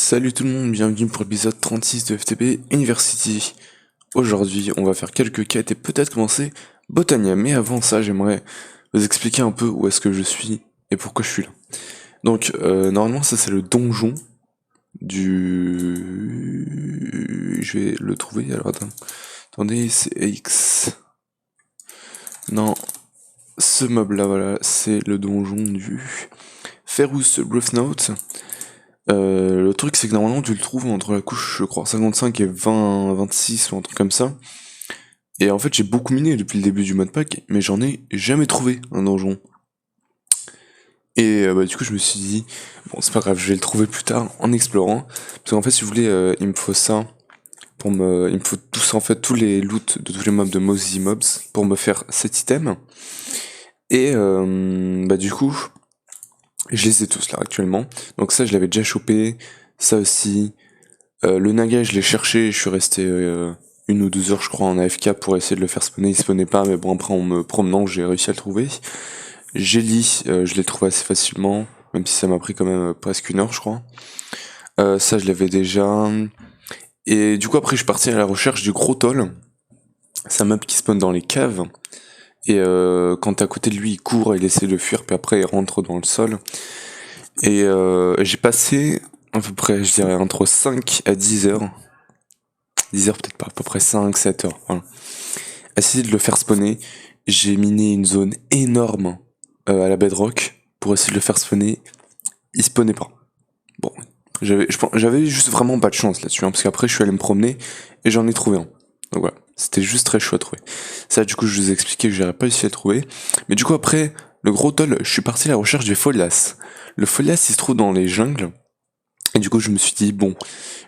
Salut tout le monde, bienvenue pour l'épisode 36 de FTP University. Aujourd'hui, on va faire quelques quêtes et peut-être commencer Botania. Mais avant ça, j'aimerais vous expliquer un peu où est-ce que je suis et pourquoi je suis là. Donc, normalement, ça c'est le donjon du... Je vais le trouver, alors attendez, c'est X. Non, ce mob-là, voilà, c'est le donjon du Ferrous Breathnote. Le truc c'est que normalement tu le trouves entre la couche je crois 55 et 26 ou un truc comme ça. Et en fait j'ai beaucoup miné depuis le début du modpack mais j'en ai jamais trouvé un donjon. Et du coup je me suis dit bon c'est pas grave, je vais le trouver plus tard en explorant. Parce qu'en fait si vous voulez il me faut ça il me faut tous les loots de tous les mobs de Mozy Mobs pour me faire cet item. Et du coup je les ai tous là actuellement. Donc ça je l'avais déjà chopé, ça aussi. Le Naga je l'ai cherché, je suis resté 1 ou 2 heures je crois en AFK pour essayer de le faire spawner, il spawnait pas mais bon après en me promenant j'ai réussi à le trouver. Jelly, je l'ai trouvé assez facilement, même si ça m'a pris quand même presque 1 heure je crois. Ça je l'avais déjà. Et du coup après je suis parti à la recherche du gros toll. C'est un mob qui spawn dans les caves. Et quand t'es à côté de lui il court, il essaie de fuir puis après il rentre dans le sol. Et j'ai passé à peu près, je dirais, entre 5 à 10 heures. 10 heures peut-être pas, à peu près 5-7 heures. Voilà. Essayer de le faire spawner. J'ai miné une zone énorme à la bedrock pour essayer de le faire spawner. Il spawnait pas. Bon, j'avais juste vraiment pas de chance là-dessus, parce qu'après je suis allé me promener et j'en ai trouvé un. Donc voilà, c'était juste très chaud à trouver. Ça du coup je vous ai expliqué que j'aurais pas réussi à le trouver. Mais du coup après, le gros toll, je suis parti à la recherche du Folias. Le Folias il se trouve dans les jungles. Et du coup je me suis dit bon,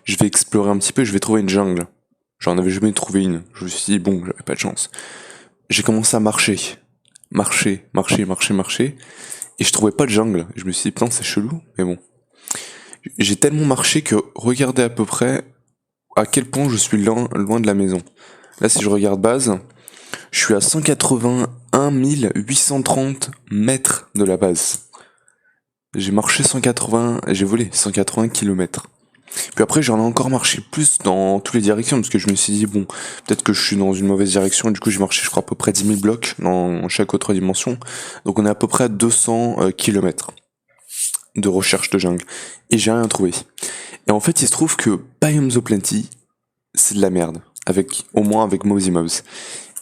je vais explorer un petit peu, je vais trouver une jungle. J'en avais jamais trouvé une. Je me suis dit bon, j'avais pas de chance. J'ai commencé à marcher. Marcher. Et je trouvais pas de jungle. Je me suis dit putain c'est chelou, mais bon. J'ai tellement marché que regardez à peu près à quel point je suis loin de la maison. Là si je regarde base, je suis à 181 830 mètres de la base. J'ai marché 180, j'ai volé 180 kilomètres. Puis après j'en ai encore marché plus dans toutes les directions parce que je me suis dit bon peut-être que je suis dans une mauvaise direction, du coup j'ai marché je crois à peu près 10 000 blocs dans chaque autre dimension. Donc on est à peu près à 200 kilomètres de recherche de jungle et j'ai rien trouvé. Et en fait il se trouve que Biomes of Plenty c'est de la merde, au moins avec Mozy Mobs.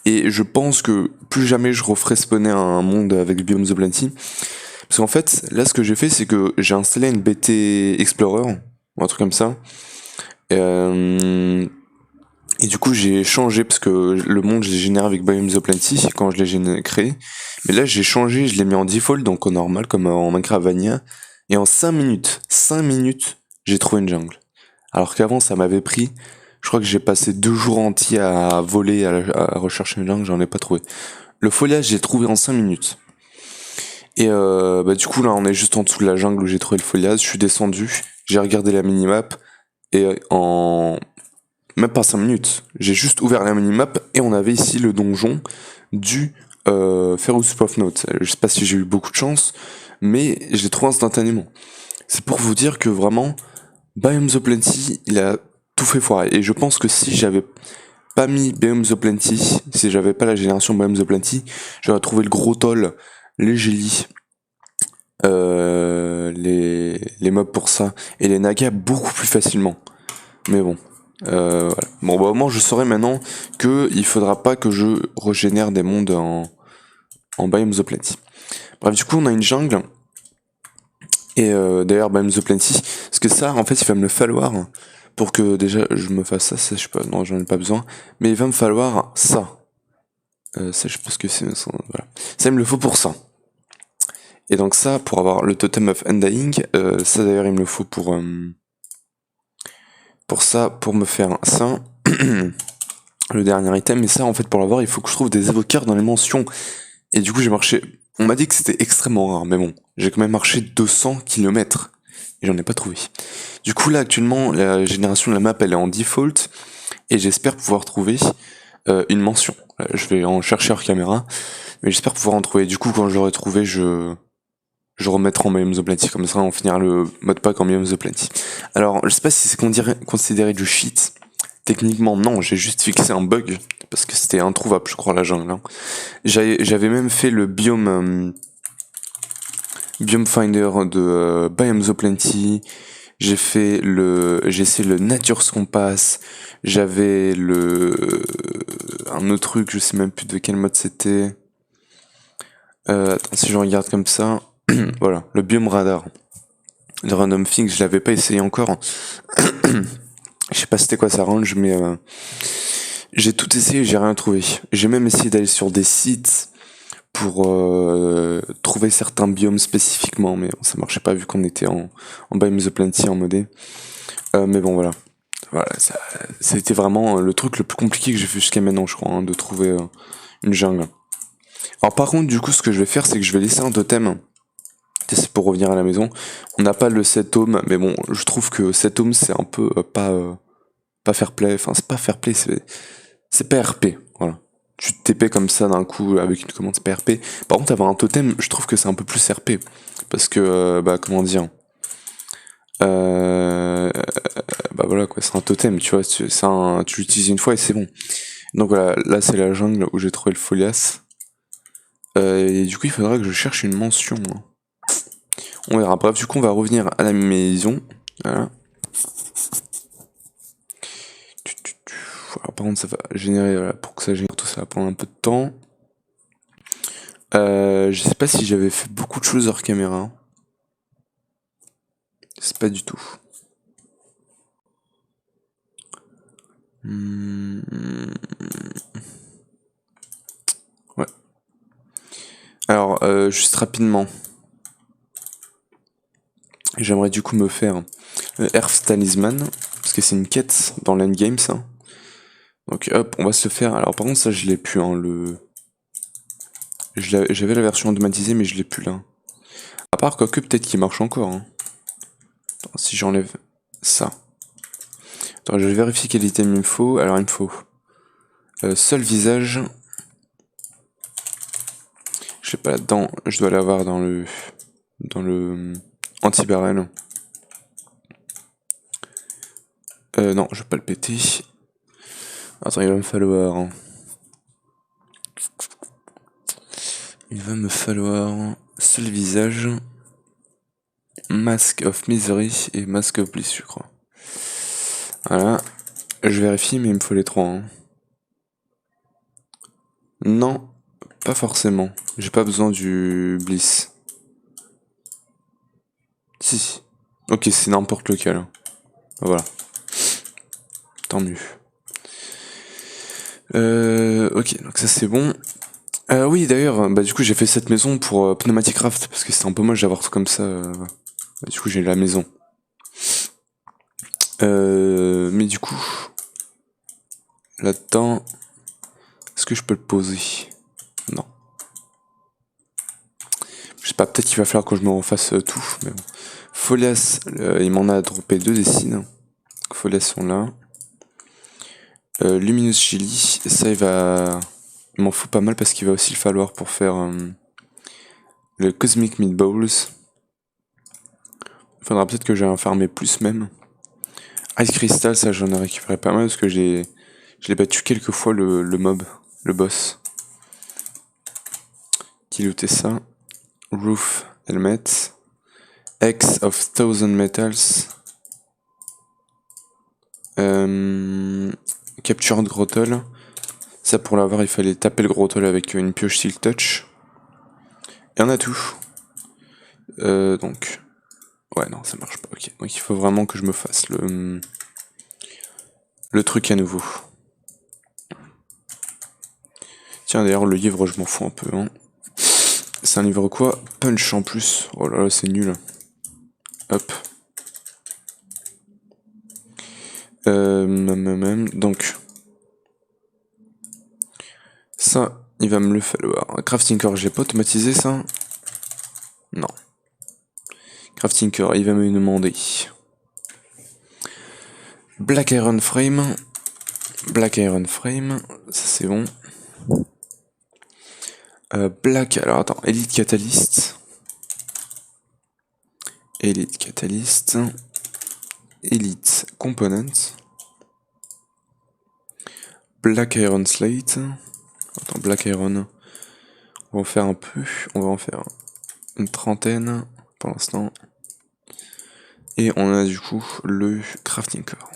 Et je pense que plus jamais je referai spawner un monde avec Biomes of Plenty. Parce qu'en fait là ce que j'ai fait c'est que j'ai installé une BT Explorer ou un truc comme ça. Et du coup j'ai changé parce que le monde je l'ai généré avec Biomes of Plenty quand je l'ai créé. Mais là j'ai changé, je l'ai mis en default, donc au normal comme en Minecraft Vanilla. Et en 5 minutes, j'ai trouvé une jungle. Alors qu'avant ça m'avait pris, je crois que j'ai passé 2 jours entiers à voler, à rechercher une jungle, j'en ai pas trouvé. Le foliage j'ai trouvé en 5 minutes. Et du coup là on est juste en dessous de la jungle où j'ai trouvé le foliage, je suis descendu, j'ai regardé la minimap, et en même pas 5 minutes, j'ai juste ouvert la minimap et on avait ici le donjon du Ferrous Breathnote. Je sais pas si j'ai eu beaucoup de chance, mais je l'ai trouvé instantanément. C'est pour vous dire que vraiment, Biomes of Plenty, il a tout fait foirer. Et je pense que si j'avais pas mis Biomes of Plenty, si j'avais pas la génération Biomes of Plenty, j'aurais trouvé le gros toll, les jelly, les mobs pour ça, et les nagas beaucoup plus facilement. Mais bon. Voilà. Bon, au moins je saurais maintenant que il faudra pas que je régénère des mondes en Biomes of Plenty. Bref, du coup, on a une jungle. Et d'ailleurs, Biomes of Plenty, parce que ça, en fait, il va me le falloir pour que déjà je me fasse ça. Je sais pas, non, j'en ai pas besoin. Mais il va me falloir ça. Ça, je sais pas ce que c'est. Voilà. Ça, il me le faut pour ça. Et donc ça, pour avoir le Totem of Undying, ça d'ailleurs, il me le faut pour ça, pour me faire ça. Le dernier item, et ça en fait pour l'avoir il faut que je trouve des évoqueurs dans les mentions. Et du coup j'ai marché, on m'a dit que c'était extrêmement rare, mais bon, j'ai quand même marché 200 km et j'en ai pas trouvé. Du coup là actuellement la génération de la map elle est en default et j'espère pouvoir trouver une mention. Je vais en chercher hors caméra, mais j'espère pouvoir en trouver. Du coup quand je l'aurai trouvé je remettrai en Biome the Plenty, comme ça on finira le mode pack en Biome the Plenty. Alors, je sais pas si c'est considéré du cheat. Techniquement, non, j'ai juste fixé un bug, parce que c'était introuvable, je crois, la jungle. Hein. J'avais même fait le biome Finder de Biome the Plenty. J'ai essayé le Nature's Compass. J'avais un autre truc, je sais même plus de quel mode c'était. Attends, si je regarde comme ça, voilà, le biome radar. Le random thing, je l'avais pas essayé encore. Je sais pas c'était quoi ça range, mais j'ai tout essayé, j'ai rien trouvé. J'ai même essayé d'aller sur des sites pour trouver certains biomes spécifiquement, mais ça marchait pas vu qu'on était en Biome the Plenty en modé. Mais bon voilà. Voilà, c'était vraiment le truc le plus compliqué que j'ai fait jusqu'à maintenant, je crois, hein, de trouver une jungle. Alors par contre, du coup, ce que je vais faire, c'est que je vais laisser un totem. C'est pour revenir à la maison. On n'a pas le 7 ohms, mais bon, je trouve que 7 ohms, c'est un peu pas fair play. Enfin, c'est pas fair play, c'est PRP, voilà. Tu te TP comme ça d'un coup avec une commande PRP. Par contre, avoir un totem, je trouve que c'est un peu plus RP. Parce que, bah, comment dire bah voilà quoi, c'est un totem, tu vois, tu l'utilises une fois et c'est bon. Donc voilà, là c'est la jungle où j'ai trouvé le Folias. Et du coup, il faudra que je cherche une mention. Hein. On verra. Bref, du coup, on va revenir à la maison. Voilà. Voilà, par contre, ça va générer, voilà, pour que ça génère tout ça va prendre un peu de temps. Je sais pas si j'avais fait beaucoup de choses hors caméra. C'est pas du tout. Ouais. Alors, juste rapidement. J'aimerais du coup me faire Earth Talisman, parce que c'est une quête dans l'endgame ça. Donc hop, on va se le faire. Alors par contre ça je l'ai plus, hein, j'avais la version automatisée mais je l'ai plus là. À part quoique peut-être qu'il marche encore. Hein. Attends, si j'enlève ça. Attends, je vais vérifier quel item il me faut. Alors il me faut seul visage. Je sais pas là-dedans, je dois l'avoir dans le anti-barrel. Non, je vais pas le péter. Attends, il va me falloir. Hein. Il va me falloir seul visage, Mask of Misery et Mask of Bliss, je crois. Voilà. Je vérifie, mais il me faut les trois. Hein. Non, pas forcément. J'ai pas besoin du Bliss. Si. Ok, c'est n'importe lequel. Voilà. Tant mieux. Ok, donc ça c'est bon. Oui, d'ailleurs, bah du coup j'ai fait cette maison pour Pneumatic Craft parce que c'était un peu moche d'avoir tout comme ça. Bah, du coup j'ai la maison. Mais du coup, là-dedans, est-ce que je peux le poser? Non. Je sais pas, peut-être qu'il va falloir que je me refasse tout. Mais bon. Folias, il m'en a droppé 2 des signes. Folias sont là. Luminous Chili, ça il m'en faut pas mal parce qu'il va aussi le falloir pour faire le Cosmic Meatballs. Il faudra peut-être que j'aille en farmer plus même. Ice Crystal, ça j'en ai récupéré pas mal parce que je l'ai battu quelques fois le mob, le boss. Qui lootait ça. Roof Helmet. X of Thousand Metals. Captured Grottle. Ça pour l'avoir il fallait taper le Grottle avec une pioche Silk Touch. Et on a tout. Donc. Ouais non ça marche pas, ok. Donc il faut vraiment que je me fasse le truc à nouveau. Tiens d'ailleurs le livre je m'en fous un peu. Hein. C'est un livre quoi? Punch en plus. Oh là là c'est nul. Hop. Donc. Ça, il va me le falloir. Crafting Core, j'ai pas automatisé ça? Non. Crafting Core, il va me demander. Black Iron Frame. Black Iron Frame, ça c'est bon. Black, alors attends, Elite Catalyst. Elite Catalyst. Elite Component. Black Iron Slate. Attends, Black Iron. On va en faire un peu. On va en faire une trentaine pour l'instant. Et on a du coup le Crafting Core.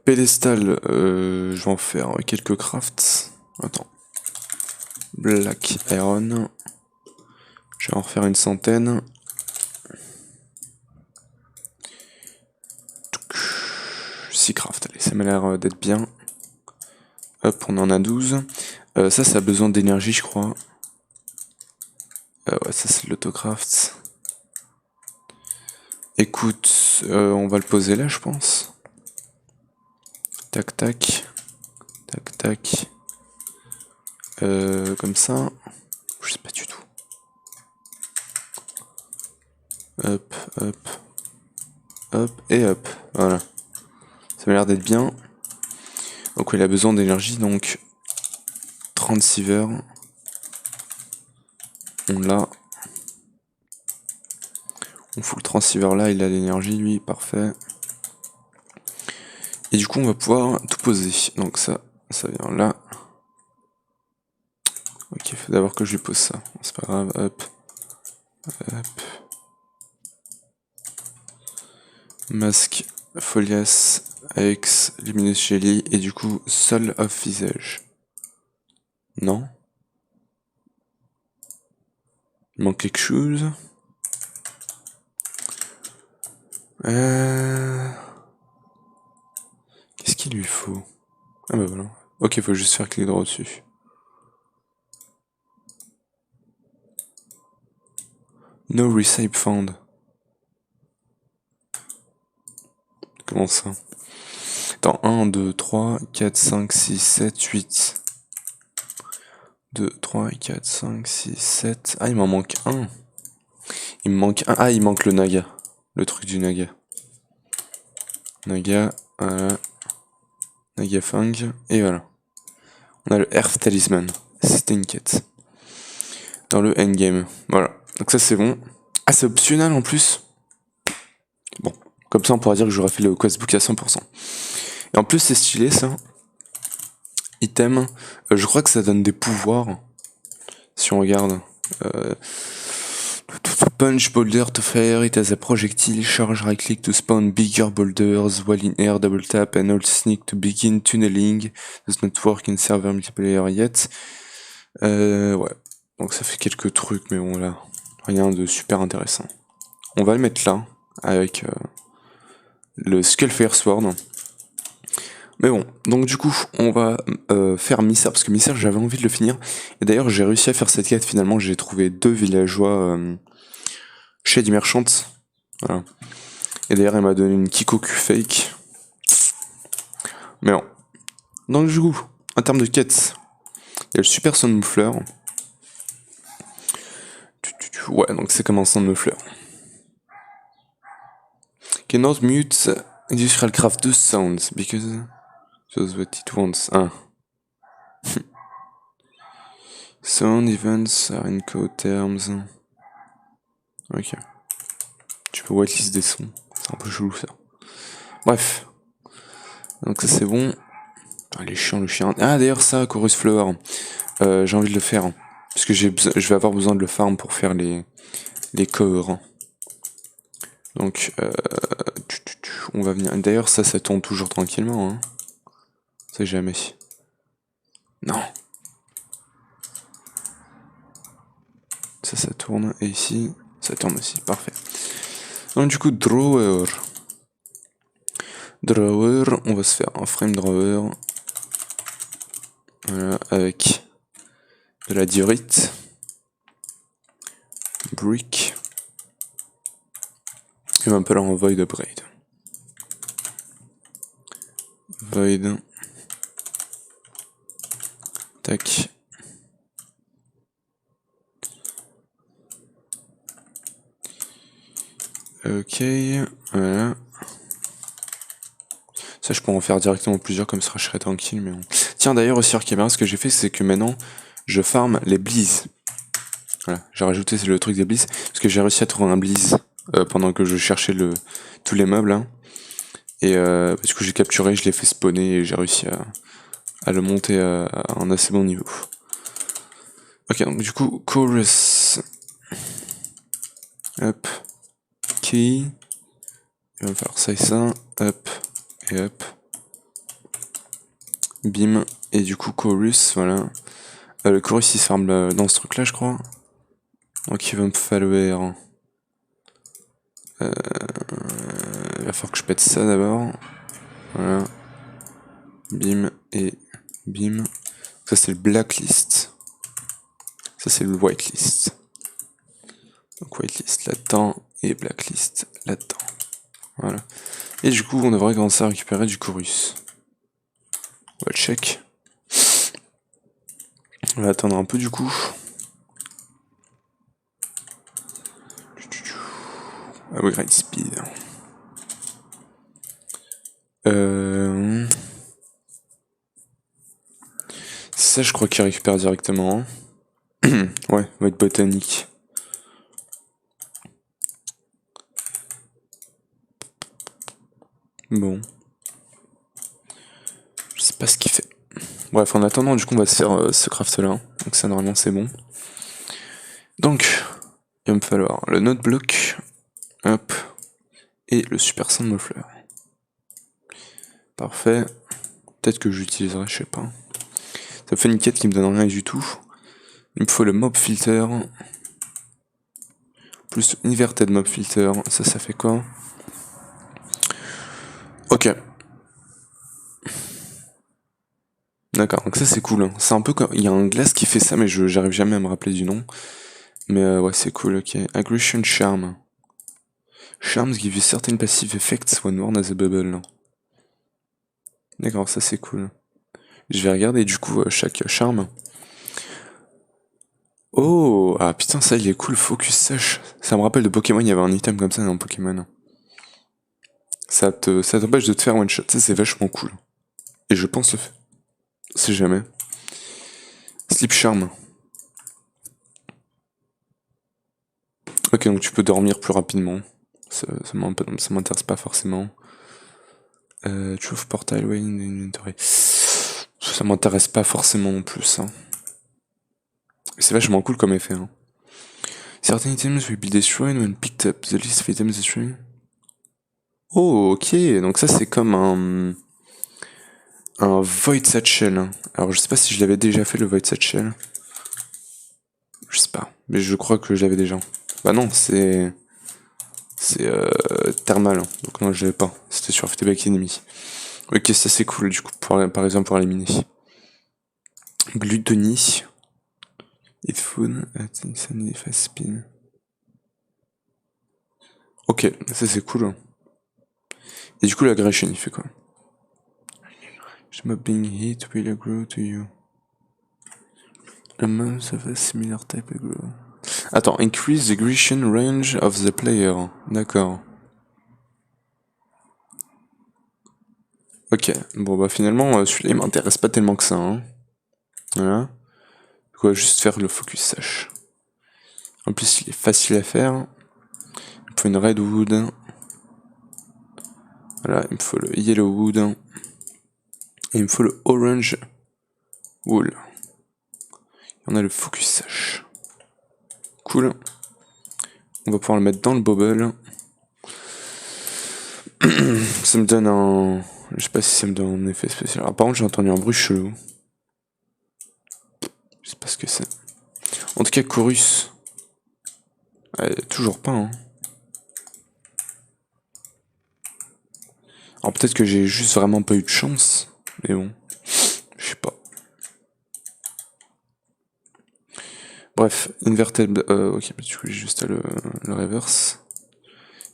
Pédestal, je vais en faire quelques crafts. Attends. Black Iron. Je vais en refaire une centaine. 6 crafts, allez, ça m'a l'air d'être bien. Hop, on en a 12. Ça a besoin d'énergie, je crois. Ouais, ça c'est l'autocraft. Écoute, on va le poser là, je pense. Tac, tac. Tac, tac. Comme ça. Je sais pas du tout. Hop, hop. Hop, et hop. Voilà. Ça m'a l'air d'être bien. Donc il a besoin d'énergie, donc 36 heures. On l'a. On fout le transceiver là, il a l'énergie lui, parfait. Et du coup on va pouvoir tout poser. Donc ça vient là. Ok, faut d'abord que je lui pose ça. C'est pas grave, hop. Hop. Masque, Folias, Aix, Luminous Jelly, et du coup Sol of Visage. Non? Il manque quelque chose? Qu'est-ce qu'il lui faut? Ah bah voilà. Ok, faut juste faire clic droit dessus. No recipe found. Comment ça? Attends, 1, 2, 3, 4, 5, 6, 7, 8. 2, 3, 4, 5, 6, 7. Ah, il m'en manque un. Il me manque un. Ah, il manque le naga. Le truc du naga. Naga, voilà. Naga Fang, et voilà. On a le Earth Talisman. C'était une quête. Dans le endgame. Voilà. Donc ça, c'est bon. Ah, c'est optionnel en plus. Bon. Comme ça, on pourra dire que j'aurais fait le questbook à 100%. Et en plus, c'est stylé, ça. Item. Je crois que ça donne des pouvoirs. Si on regarde. Punch boulder to fire it as a projectile. Charge right click to spawn bigger boulders. While in air, double tap and hold sneak to begin tunneling. Does not work in server multiplayer yet. Ouais. Donc ça fait quelques trucs, mais bon là. Rien de super intéressant. On va le mettre là. Avec le Skullfire Sword. Mais bon, donc du coup, on va faire Misère, parce que Misère, j'avais envie de le finir. Et d'ailleurs, j'ai réussi à faire cette quête, finalement, j'ai trouvé 2 villageois chez du merchant. Voilà. Et d'ailleurs, elle m'a donné une Kikoku fake. Mais bon. Donc du coup, en termes de quête, il y a le Super Son Moufleur. Ouais, donc c'est comme un son de Moufleur. Cannot mute Industrial Craft 2 sounds, because that's what it wants. Ah. Sound events are in code terms. Ok. Tu peux whitelist des sons. C'est un peu chelou ça. Bref. Donc ça c'est bon. Ah, les chiens, le chien. Ah d'ailleurs ça, Chorus Flower. J'ai envie de le faire. Parce que je vais avoir besoin de le farm pour faire les corps. Donc on va venir. D'ailleurs ça tourne toujours tranquillement. Hein. Ça jamais. Non. Ça tourne. Et ici, ça tourne aussi. Parfait. Donc du coup, drawer. Drawer, on va se faire un frame drawer. Voilà, avec de la diorite. Brick. Et un peu là en void upgrade. Void. Tac. Ok, voilà. Ça, je pourrais en faire directement plusieurs, comme ça je serai tranquille. Mais bon. Tiens, d'ailleurs, aussi, Arcaméra, ce que j'ai fait, c'est que maintenant, je farm les Bleeze. Voilà, j'ai rajouté le truc des bliss, parce que j'ai réussi à trouver un bliss pendant que je cherchais tous les meubles, hein. Et parce que j'ai capturé, je l'ai fait spawner et j'ai réussi à le monter à un assez bon niveau. Ok, donc du coup, chorus. Hop. Key. Il va me falloir ça et ça. Hop. Et hop. Bim. Et du coup, chorus, voilà. Le chorus il se farme dans ce truc là, je crois. Donc il va me falloir. Il va falloir que je pète ça d'abord. Voilà. Bim et bim. Ça c'est le blacklist. Ça c'est le whitelist. Donc whitelist là-dedans et blacklist là-dedans. Voilà. Et du coup on devrait commencer à récupérer du chorus. On va le check. On va attendre un peu du coup. Upgrade speed. Ça je crois qu'il récupère directement. Ouais, va être botanique. Bon. Je sais pas ce qu'il fait. Bref, en attendant, du coup, on va se faire ce craft là. Donc ça, normalement, c'est bon. Donc, il va me falloir le node block. Hop. Et le super sound muffler. Parfait. Peut-être que j'utiliserai, je sais pas. Ça fait une quête qui me donne rien du tout. Il me faut le mob filter. Plus inverted mob filter. Ça fait quoi? Ok. D'accord, donc ça c'est cool. Hein. C'est un peu comme. Il y a un glace qui fait ça, mais j'arrive jamais à me rappeler du nom. Mais ouais, c'est cool, ok. Aggression Charm. Charms give you certain passive effects when worn as a bubble. D'accord, ça c'est cool. Je vais regarder du coup chaque charme. Oh, ah putain, ça il est cool, Focus Sèche. Ça me rappelle de Pokémon, il y avait un item comme ça dans Pokémon. Ça t'empêche de te faire one shot, ça c'est vachement cool. Et je pense le faire. C'est jamais. Sleep Charm. Ok, donc tu peux dormir plus rapidement. Ça m'intéresse pas forcément. Truth Portal Way in Inventory. Ça m'intéresse pas forcément non plus. Hein. C'est vachement cool comme effet. Hein. Certain items will be destroyed when picked up. The list of items destroyed. Oh, ok. Donc ça, c'est comme un Void Satchel. Alors, je sais pas si je l'avais déjà fait, le Void Satchel. Je sais pas. Mais je crois que je l'avais déjà. Bah non, c'est thermal. Donc non, je l'avais pas. C'était sur FTB Enemy. Ok, ça c'est cool, du coup, par exemple, pour éliminer. Gluttony. Eat food. Fast spin. Ok, ça c'est cool. Et du coup, l'aggression, il fait quoi? Mob being hit will aggro to you. A month of a similar type aggro. Attends, increase the aggression range of the player. D'accord. Ok, bon bah finalement, celui-là il m'intéresse pas tellement que ça. Hein. Voilà. On va juste faire le focus sash. En plus, il est facile à faire. Il me faut une redwood. Voilà, il me faut le yellow wood. Et il me faut le orange wool. Et on a le focus sash. Cool. On va pouvoir le mettre dans le bubble. Ça me donne un... Je sais pas si ça me donne un effet spécial. Alors, par contre, j'ai entendu un bruit chelou. Je sais pas ce que c'est. En tout cas, chorus. Toujours pas, hein. Alors peut-être que j'ai juste vraiment pas eu de chance. Mais bon. Je sais pas. Bref, inverted... ok, mais du coup, j'ai juste à le reverse.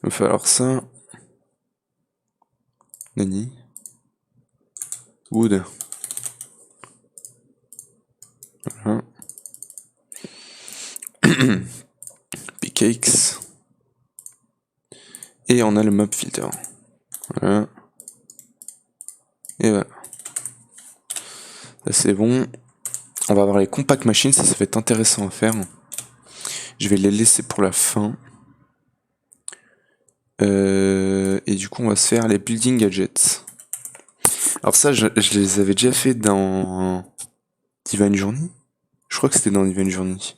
Il va falloir ça. Nani. Wood. Voilà. Pickaxe. Et on a le mob filter. Voilà. Et voilà. Ça c'est bon. On va avoir les compact machines, ça va être intéressant à faire. Je vais les laisser pour la fin. Et du coup, on va se faire les building gadgets. Alors ça, je les avais déjà fait dans Divine Journey. Je crois que c'était dans Divine Journey.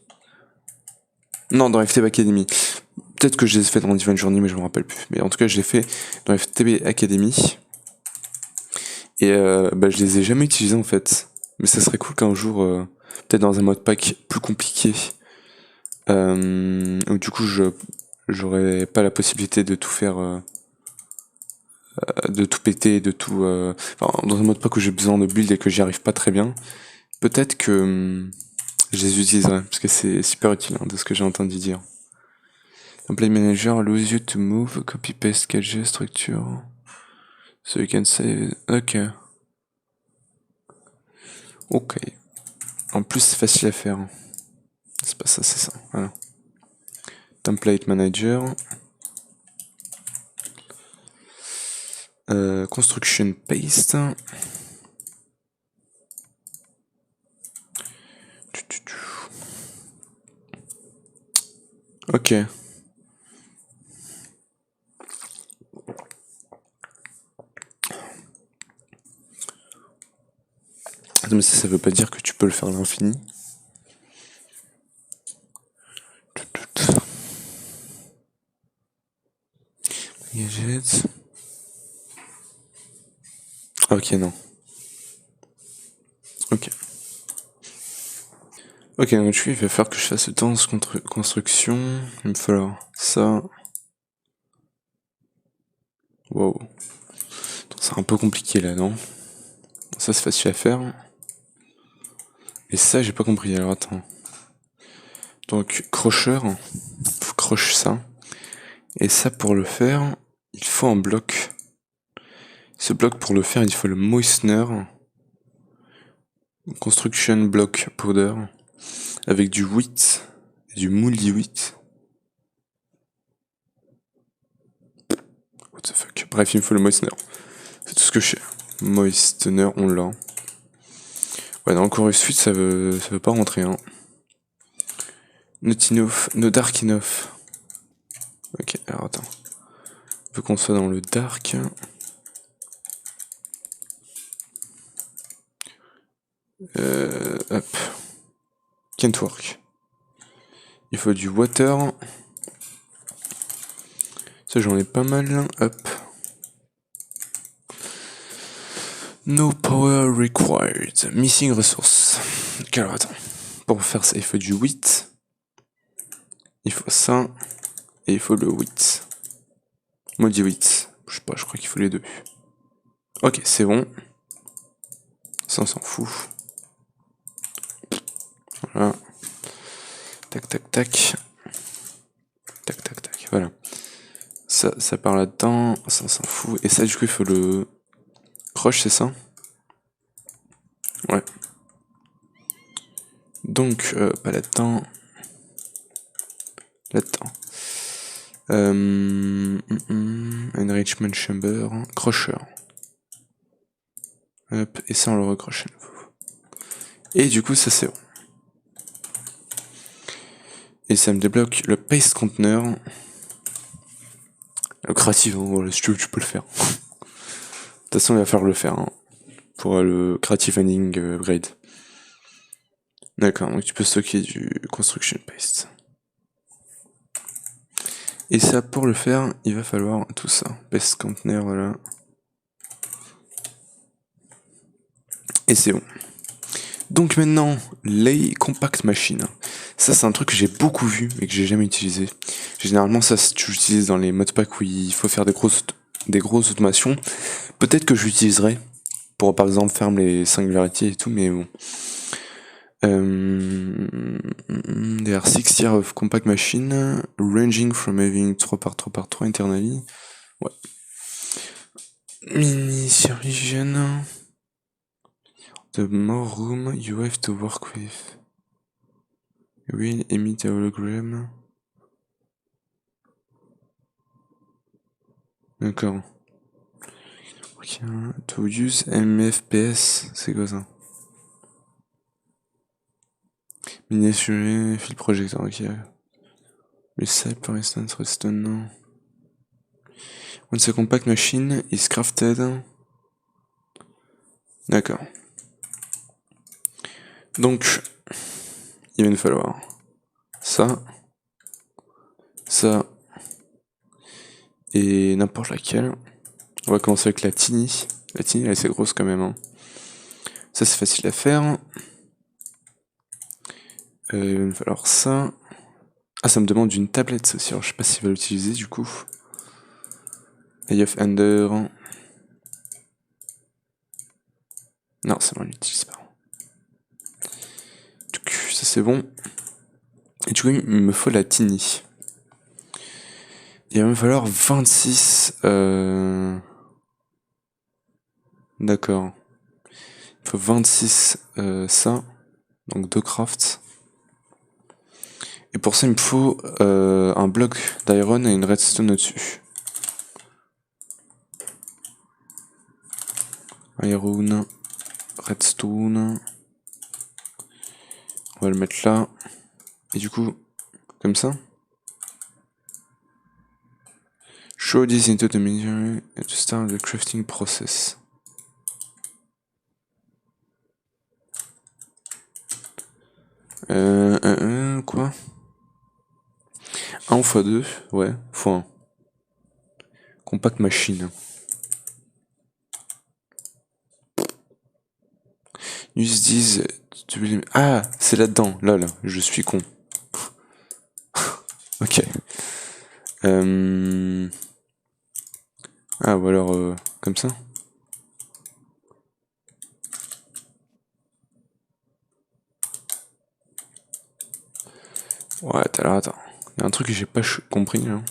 Non, dans FTB Academy. Peut-être que je les ai fait dans Divine Journey, mais je me rappelle plus. Mais en tout cas, je l'ai fait dans FTB Academy. Et je les ai jamais utilisés en fait. Mais ça serait cool qu'un jour, peut-être dans un mode pack plus compliqué, où du coup j'aurais pas la possibilité de tout faire, de tout péter, de tout. Enfin, dans un mode pack où j'ai besoin de build et que j'y arrive pas très bien, peut-être que je les utiliserai parce que c'est super utile de ce que j'ai entendu dire. Template Manager allows you to move, copy paste gadget structure. So you can say. Ok. Ok. En plus, c'est facile à faire. C'est pas ça, c'est ça. Voilà. Template Manager. Construction Paste. Ok. Mais ça veut pas dire que tu peux le faire à l'infini. Gadgets. Ok, non. Ok. Ok, donc il va falloir que je fasse le temps de construction. Il me falloir ça. Wow. C'est un peu compliqué là, non? Ça c'est facile à faire. Et ça j'ai pas compris, alors attends. Donc crusher, faut croche ça. Et ça pour le faire, il faut un bloc. Ce bloc pour le faire, il faut le moistener. Construction block powder. Avec du wheat. Du mouldy wheat. What the fuck. Bref, il me faut le moistener. C'est tout ce que je sais. Moistener, on l'a. Ouais, dans Chorus Suite, ça veut pas rentrer, hein. Not enough, no dark enough. Ok, alors attends. Faut qu'on soit dans le dark. Hop. Can't work. Il faut du water. Ça, j'en ai pas mal. Hop. No power required. Missing resource. Ok, alors attends. Pour faire ça, il faut du wheat. Il faut ça. Et il faut le wheat. Maudit wheat. Je sais pas, je crois qu'il faut les deux. Ok, c'est bon. Ça, on s'en fout. Voilà. Tac, tac, tac. Tac, tac, tac. Voilà. Ça part là-dedans. Ça, on s'en fout. Et ça, du coup, il faut le croche, c'est ça? Ouais. Donc, pas là-dedans. Là-dedans. Enrichment Chamber. Crusher. Hop, et ça, on le recroche à nouveau. Et du coup, ça, c'est bon. Et ça me débloque le paste container. Le creative, hein, voilà, si tu veux, tu peux le faire. De toute façon, il va falloir le faire hein, pour le creative ending upgrade. D'accord, donc tu peux stocker du construction paste. Et ça, pour le faire, il va falloir tout ça. Paste container, voilà. Et c'est bon. Donc maintenant, les compact machines. Ça, c'est un truc que j'ai beaucoup vu, mais que j'ai jamais utilisé. Généralement, ça, tu l'utilises dans les modpacks où il faut faire des grosses automations. Peut-être que je l'utiliserai pour, par exemple, faire les singularités et tout, mais bon. There are 6 tiers of compact machine, ranging from having 3x3x3 internally. Ouais. Mini region. The more room you have to work with. Will emit a hologram. D'accord. Ok. To use MFPS, c'est quoi ça? Miniature, fil projecteur, ok. Recite, for instance, redstone. Once a compact machine is crafted. D'accord. Donc, il va nous falloir ça, ça, et n'importe laquelle. On va commencer avec la tiny. La tiny, elle est assez grosse quand même. Hein. Ça, c'est facile à faire. Il va nous falloir ça. Ah, ça me demande une tablette, ça aussi. Alors, je sais pas s'il va l'utiliser du coup. Eye of Ender. Non, ça ne l'utilise pas. Ça, c'est bon. Et du coup, il me faut la tiny. Il va me falloir 26. D'accord. Il faut 26 ça. Donc 2 crafts. Et pour ça, il me faut un bloc d'iron et une redstone au-dessus. Iron, redstone. On va le mettre là. Et du coup, comme ça. Show this into the menu to start the crafting process. Quoi 1 x 2, ouais, x 1. Compact machine. Use this. Ah, c'est là-dedans, lol, je suis con. Ok. Ah, ou alors, comme ça. Ouais, attends. Il y a un truc que j'ai pas compris là.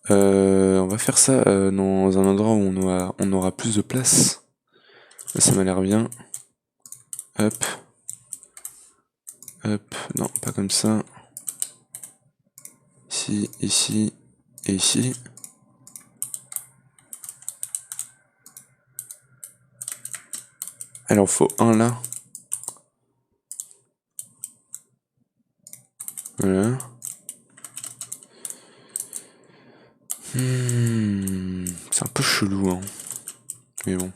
On va faire ça dans un endroit où on aura plus de place. Là, ça m'a l'air bien. Hop. Hop. Non, pas comme ça. Ici, ici et ici. Alors, faut un là. Voilà. C'est un peu chelou, hein. Mais bon.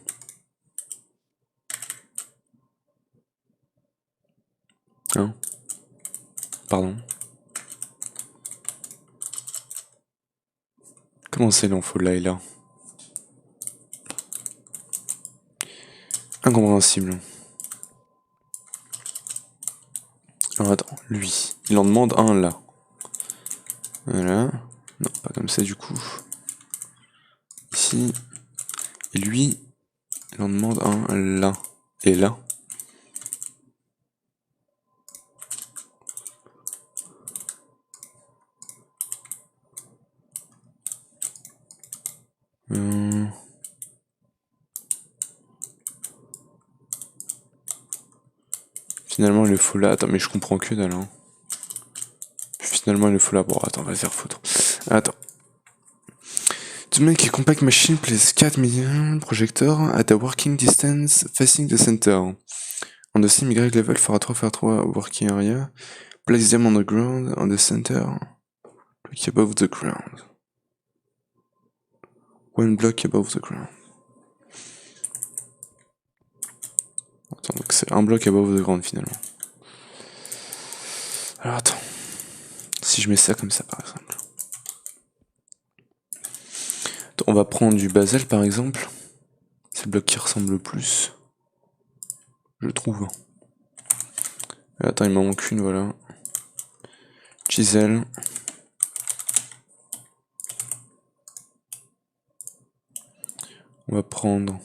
Hein? Pardon. Comment c'est l'info là et là? Incompréhensible. Alors attends, lui, il en demande un là. Voilà. Non, pas comme ça du coup. Ici. Et lui, il en demande un là. Et là. Finalement, il le faut là. Attends, mais je comprends que dalle. Hein. Finalement, il le faut là. Bon, attends, on va se faire foutre. Attends. To make a compact machine, place 4 million projectors at a working distance facing the center. On the same Y level for a 3x3 working area. Place them on the ground, on the center. Block above the ground. One block above the ground. Attends, donc c'est un bloc above the ground finalement. Alors attends. Si je mets ça comme ça par exemple. Attends, on va prendre du basalt par exemple. C'est le bloc qui ressemble le plus. Je trouve. Attends, il m'en manque une, voilà. Chisel. On va prendre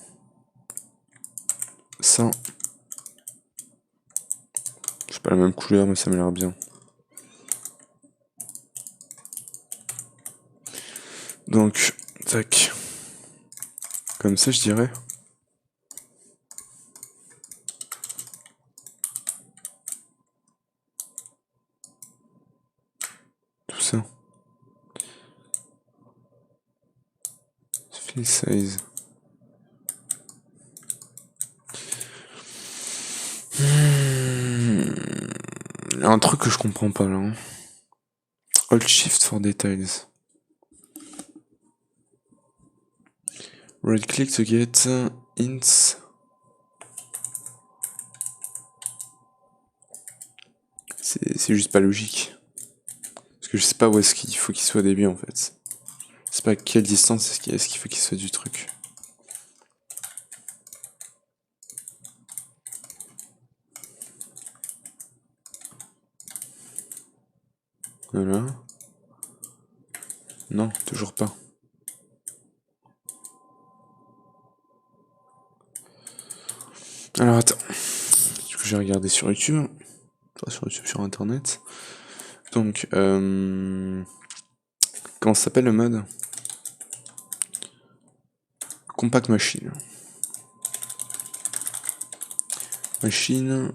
ça. C'est pas la même couleur, mais ça m'a l'air bien. Donc, tac. Comme ça, je dirais. Tout ça. Fill size. Un truc que je comprends pas là. Hein. Alt Shift for details. Right click to get hints. C'est juste pas logique. Parce que je sais pas où est-ce qu'il faut qu'il soit début en fait. Je sais pas à quelle distance est-ce qu'il faut qu'il soit du truc. Voilà. Non, toujours pas. Alors attends. Du coup, j'ai regardé sur YouTube. Pas sur YouTube, sur internet. Donc, comment ça s'appelle le mode? Compact Machine. Machine.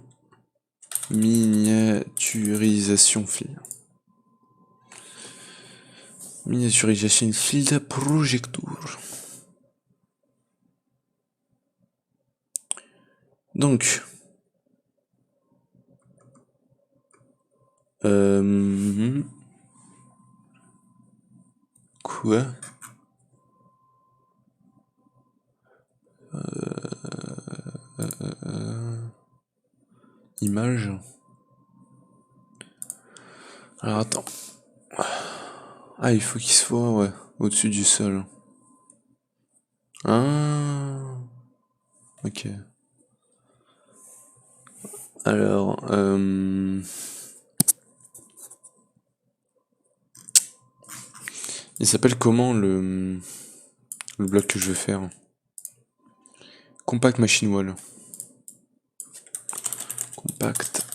Miniaturisation field. Miniaturisation field projector. Donc, quoi? Image. Alors attends. Ah, il faut qu'il soit, ouais, au-dessus du sol. Ah. Ok. Alors, il s'appelle comment le bloc que je veux faire? Compact Machine Wall. Compact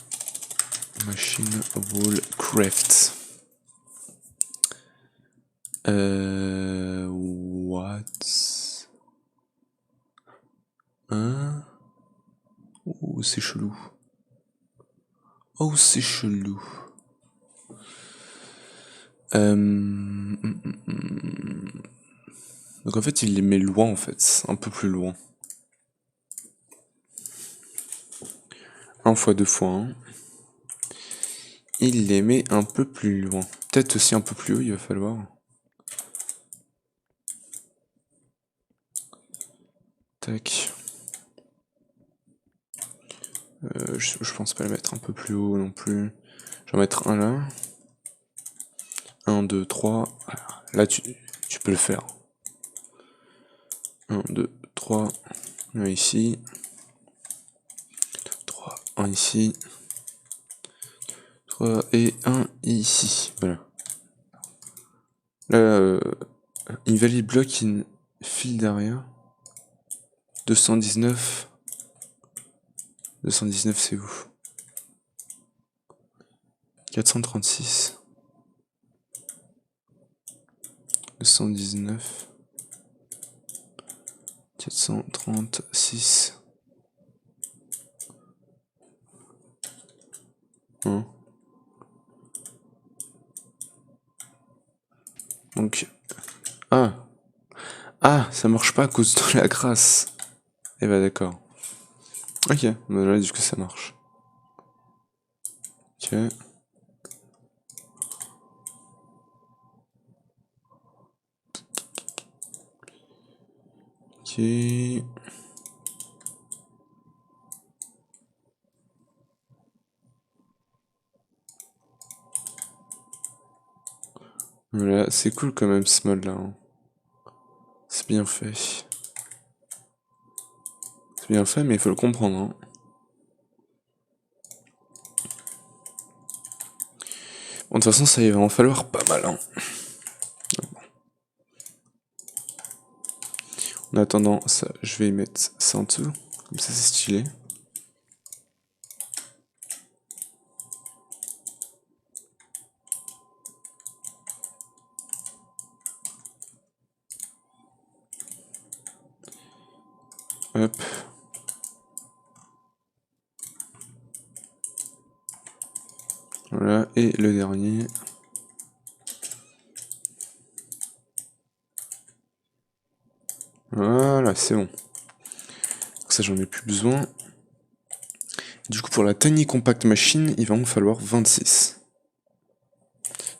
Machine Wall Craft. What? Hein? Oh, c'est chelou. Oh, c'est chelou. Donc en fait, il les met loin en fait, un peu plus loin. 1 fois 2 fois 1. Il les met un peu plus loin. Peut-être aussi un peu plus haut, il va falloir. Tac. Je pense pas le mettre un peu plus haut non plus. Je vais en mettre un là. 1, 2, 3. Là, tu peux le faire. 1, 2, 3. Un ici. 3, 1 ici. 3 et 1 ici. Voilà. Là, invalid block in field area. 219. 219, c'est où? 436. 219. 436. Hein? Donc. Ah! Ah, ça marche pas à cause de la grâce. Eh bah d'accord. Ok, bah là du coup ça marche. Ok. Ok. Voilà, c'est cool quand même ce mode là. Hein. C'est bien fait. C'est bien fait, mais il faut le comprendre. Hein. Bon, de toute façon, ça il va en falloir pas mal. Hein. En attendant, ça, je vais y mettre ça en dessous. Comme ça, c'est stylé. Hop. Voilà, et le dernier. Voilà, c'est bon. Donc ça, j'en ai plus besoin. Du coup, pour la Tiny Compact Machine, il va en falloir 26.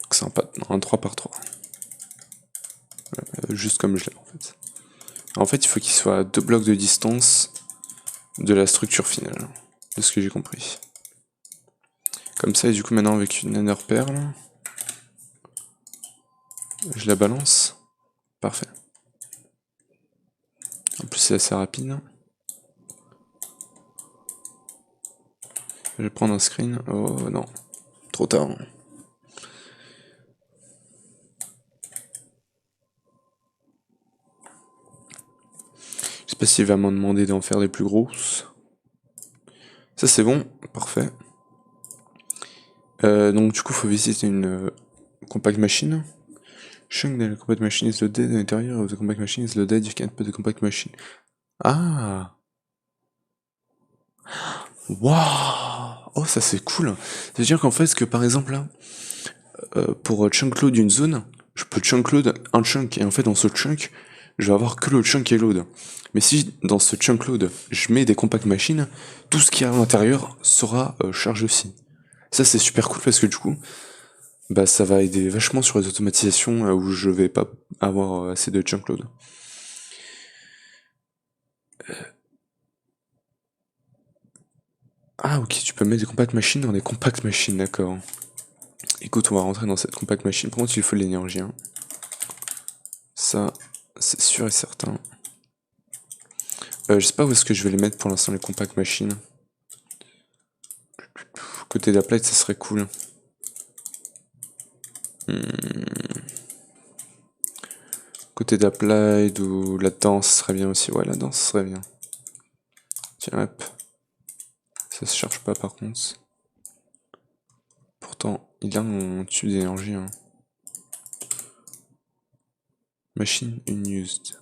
Donc c'est un 3x3. Juste comme je l'ai en fait. En fait, il faut qu'il soit à 2 blocs de distance de la structure finale, de ce que j'ai compris. Comme ça, et du coup maintenant avec une Nether Pearl, je la balance. Parfait. En plus c'est assez rapide. Je vais prendre un screen. Oh non, trop tard. Je sais pas s'il va m'en demander d'en faire des plus grosses. Ça c'est bon, parfait. Donc du coup, faut visiter une compact machine. Chunk the compact machine is loaded. The interior of the compact machine is loaded. You can't put the compact machine. Ah, waouh. Oh, ça c'est cool. C'est-à-dire qu'en fait, que par exemple là, pour chunk load une zone, je peux chunk load un chunk et en fait dans ce chunk, je vais avoir que le chunk qui est load. Mais si dans ce chunk load, je mets des compact machines, tout ce qui est à l'intérieur sera chargé aussi. Ça c'est super cool parce que du coup, bah ça va aider vachement sur les automatisations où je vais pas avoir assez de chunk load. Ah ok, tu peux mettre des compact machines dans des compact machines, d'accord. Écoute, on va rentrer dans cette compact machine. Par contre, il faut de l'énergie. Hein. Ça, c'est sûr et certain. Je sais pas où est-ce que je vais les mettre pour l'instant, les compact machines. Côté d'Applied, ça serait cool. Côté d'Applied ou la danse serait bien aussi. Ouais, la danse serait bien. Tiens, hop. Ça se charge pas par contre. Pourtant, il a mon tube d'énergie. Hein. Machine unused.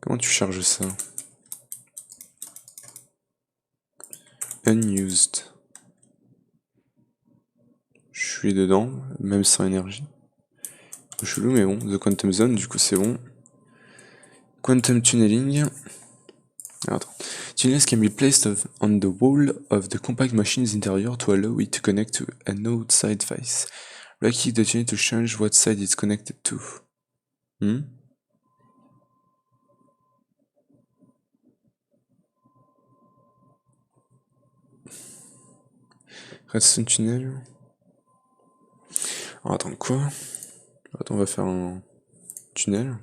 Comment tu charges ça? Unused. Je suis dedans, même sans énergie. Chelou, mais bon. The Quantum Zone, du coup, c'est bon. Quantum Tunneling. Ah, attends. Tunnels can be placed on the wall of the compact machine's interior to allow it to connect to an outside face. Right-click the tunnel to change what side it's connected to. Redstone tunnel. Alors, attends, quoi? Attends, on va faire un tunnel.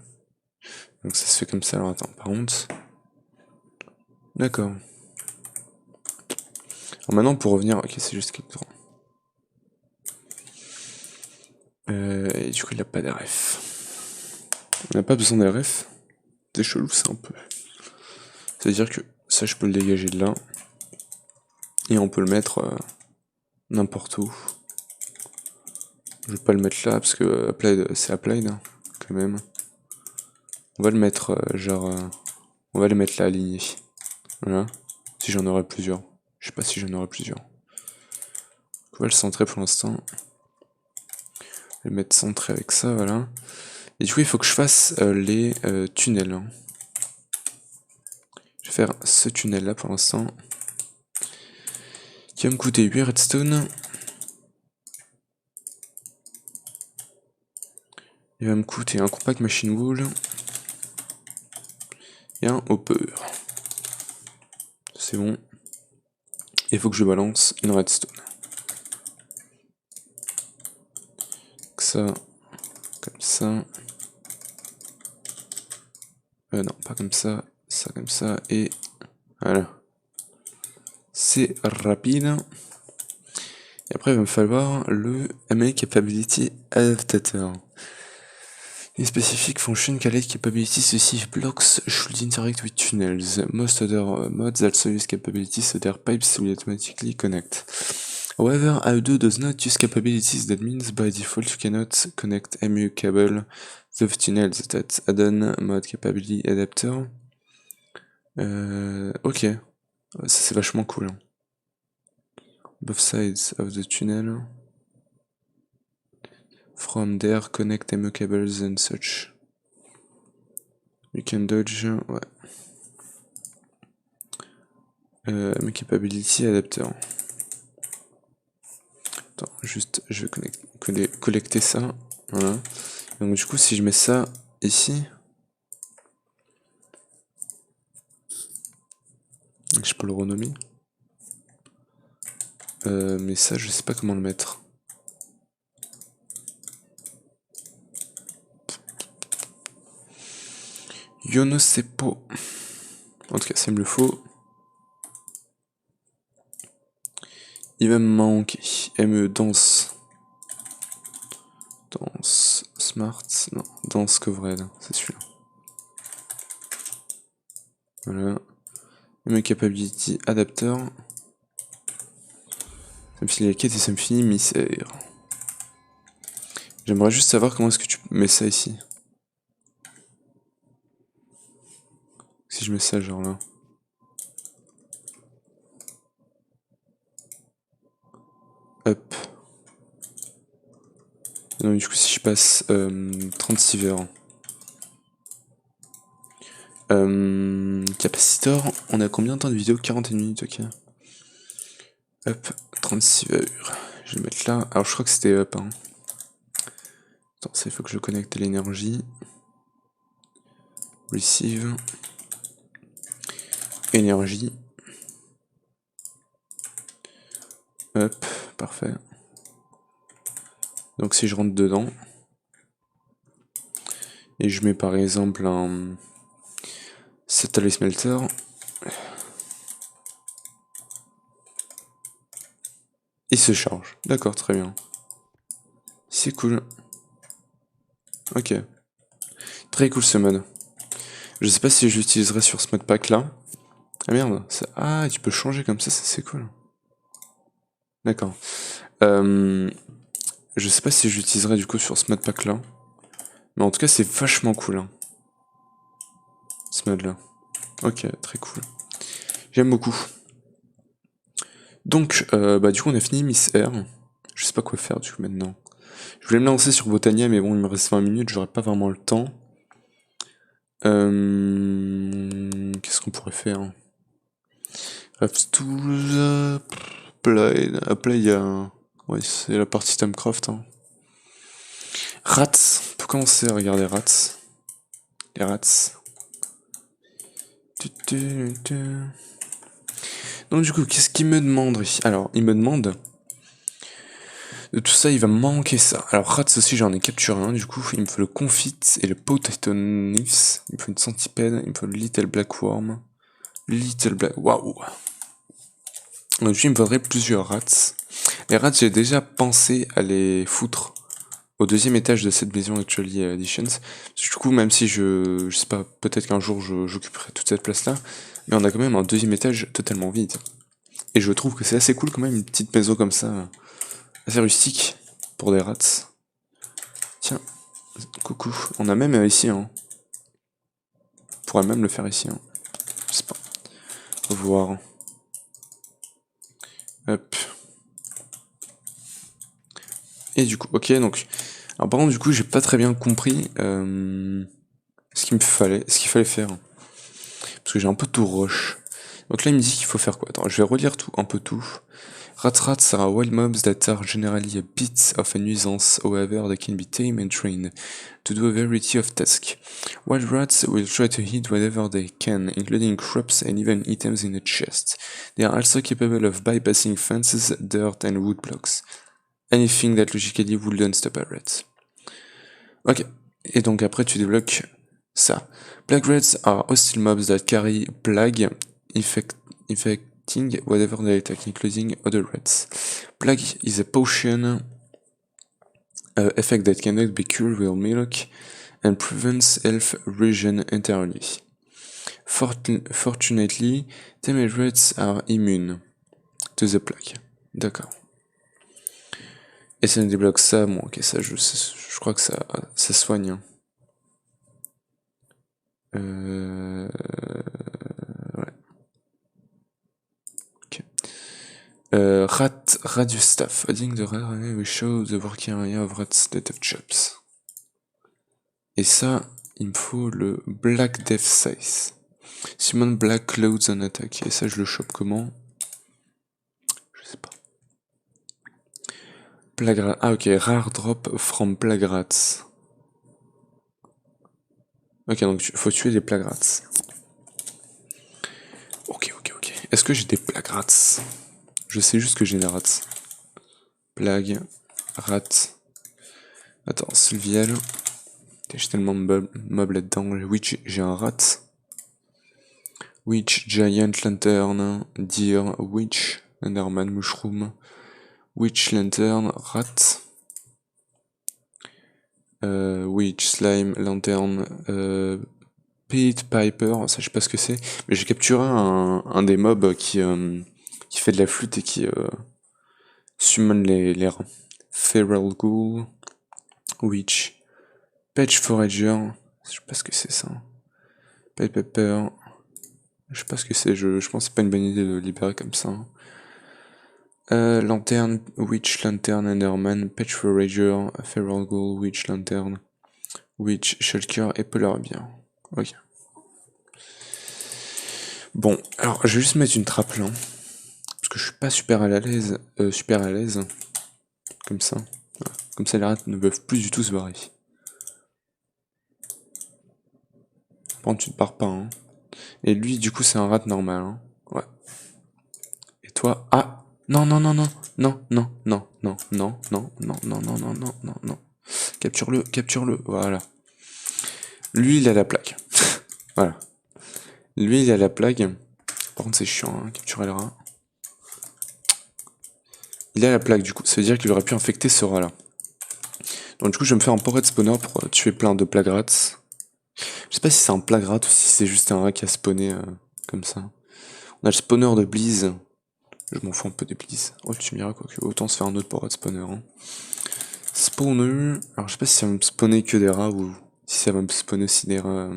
Donc ça se fait comme ça, alors attends, par contre. D'accord. Alors maintenant, pour revenir... Ok, c'est juste clic droit. Et du coup, il a pas d'RF. On n'a pas besoin d'RF. C'est chelou, ça, un peu. C'est-à-dire que ça, je peux le dégager de là. Et on peut le mettre n'importe où. Je vais pas le mettre là, parce que c'est applied, hein, quand même. On va le mettre, on va les mettre là, alignés. Voilà. Si j'en aurai plusieurs. Je sais pas si j'en aurai plusieurs. On va le centrer pour l'instant. Le mettre centré avec ça, voilà. Et du coup, il faut que je fasse les tunnels. Hein. Je vais faire ce tunnel là pour l'instant. Qui va me coûter 8 redstone. Il va me coûter un compact machine wool. Et un hopper. C'est bon. Il faut que je balance une redstone. Ça, comme ça. Non, pas comme ça comme ça, et voilà. C'est rapide. Et après, il va me falloir le MA Capability Adaptator. A specific function called capability specific blocks should interact with tunnels. Most other mods also use capabilities so their pipes will automatically connect. However, Audo does not use capabilities, that means by default you cannot connect MU cable to the tunnels. That's add-on mod capability adapter. Ok, ça c'est vachement cool. Hein. Both sides of the tunnel. From there, connect MU cables and such. You can dodge, ouais. MU capability adapter. Attends, juste, je vais collecter ça. Voilà. Donc du coup, si je mets ça ici, je peux le renommer. Mais ça, je sais pas comment le mettre. Yo ne sais pas. En tout cas, ça me le faut. Il va me manquer. ME danse. Danse. Smart. Non, danse covered. C'est celui-là. Voilà. ME capability adapter. Ça me finit la quête et ça me finit misère. J'aimerais juste savoir comment est-ce que tu mets ça ici. Si je mets ça genre là. Hop. Donc du coup si je passe 36 heures. Capacitor, on a combien de temps de vidéo? 41 minutes, ok. Hop, 36 heures. Je vais mettre là. Alors je crois que c'était up. Hein. Attends, ça il faut que je connecte l'énergie. Receive. Énergie. Hop, parfait. Donc si je rentre dedans. Et je mets par exemple un Satellite Smelter. Il se charge. D'accord, très bien. C'est cool. Ok. Très cool ce mode. Je sais pas si j'utiliserai sur ce mode pack là. Ah merde. Ah, tu peux changer comme ça c'est cool. D'accord. Je sais pas si j'utiliserai du coup sur ce mode pack là. Mais en tout cas c'est vachement cool. Hein. Ce mode là. Ok, très cool. J'aime beaucoup. Donc, bah du coup on a fini Miss R. Je sais pas quoi faire du coup maintenant. Je voulais me lancer sur Botania mais bon il me reste 20 minutes, j'aurais pas vraiment le temps. Qu'est-ce qu'on pourrait faire? Tools, Apply, il y a... Ouais, c'est la partie Stamcraft. Hein. Rats, on peut commencer à regarder Rats. Les Rats. Donc du coup, qu'est-ce qu'il me demande ici? Alors, il me demande... De tout ça, il va me manquer ça. Alors, Rats aussi, j'en ai capturé un. Du coup, il me faut le Confit et le Potato Nifs. Il me faut une centipède. Il me faut le Little Black Worm. Little Black... Waouh. Donc, il me faudrait plusieurs Rats. Les Rats, j'ai déjà pensé à les foutre au deuxième étage de cette maison Actually Editions. Du coup, même si je sais pas, peut-être qu'un jour j'occuperai toute cette place-là, mais on a quand même un deuxième étage totalement vide. Et je trouve que c'est assez cool quand même, une petite maison comme ça, assez rustique, pour des rats. Tiens, coucou. On a même ici, hein. On pourrait même le faire ici, hein. Je sais pas. Faut voir. Hop. Et du coup, ok, donc... Alors par contre, du coup, j'ai pas très bien compris ce qu'il fallait faire. Parce que j'ai un peu tout rush. Donc là, il me dit qu'il faut faire quoi? Attends, je vais relire tout, un peu tout. Rats are wild mobs that are generally a bit of a nuisance, however they can be tamed and trained to do a variety of tasks. Wild rats will try to hit whatever they can, including crops and even items in a chest. They are also capable of bypassing fences, dirt and wood blocks. Anything that logically wouldn't stop a rat. Ok, et donc après tu débloques ça. Plague rats are hostile mobs that carry plague, infecting whatever they attack, including other rats. Plague is a potion effect that cannot be cured with milk and prevents health regen entirely. Fortunately, tamed rats are immune to the plague. D'accord. Et ça nous débloque ça, bon ok, ça je crois que ça soigne. Hein. Ouais. Ok. Radius Staff. Adding the rare area will show the working area of rats that have jobs. Et ça, il me faut le Black Death Size. Summon Black Clouds on attack. Et ça, je le chope comment? Je sais pas. Plagrats. Ah ok, rare drop from plagrats. Ok, donc faut tuer des plagrats. Ok. Est-ce que j'ai des plagrats? Je sais juste que j'ai des rats. Plague, rat. Attends, Sylviel. J'ai tellement de mobs là-dedans. Witch, j'ai un rat. Witch, Giant Lantern, Deer, Witch, Enderman, Mushroom, Witch, Lantern, Rat, Witch, Slime, Lantern, Pit Piper, ça je sais pas ce que c'est, mais j'ai capturé un des mobs qui fait de la flûte et qui summon les rats. Feral Ghoul, Witch, Patch Forager, je sais pas ce que c'est ça. Pipe Pepper, je sais pas ce que c'est, je pense que c'est pas une bonne idée de libérer comme ça. Lanterne, Witch, Lantern, Enderman, Patch Forager, Feral Ghoul, Witch, Lantern, Witch, Shulker et Polar Bear. Ok. Bon, alors je vais juste mettre une trappe là. Parce que je suis pas super à l'aise. Comme ça. Voilà. Comme ça les rats ne peuvent plus du tout se barrer. Par contre tu te barres pas hein. Et lui du coup c'est un rat normal hein. Ouais. Et toi. Ah non. Capture-le, voilà. Lui il a la plaque. Voilà. Lui il a la plague. Par contre c'est chiant, hein, capturer le rat. Il a la plaque du coup, ça veut dire qu'il aurait pu infecter ce rat là. Donc du coup je vais me faire un porret spawner pour tuer plein de plagues rats. Je sais pas si c'est un plague rat ou si c'est juste un rat qui a spawné comme ça. On a le spawner de Bleeze. Je m'en fous un peu des Bleeze. Oh tu me diras quoi que autant se faire un autre porret spawner. Hein. Spawner. Alors je sais pas si ça va me spawner que des rats ou si ça va me spawner aussi des rats.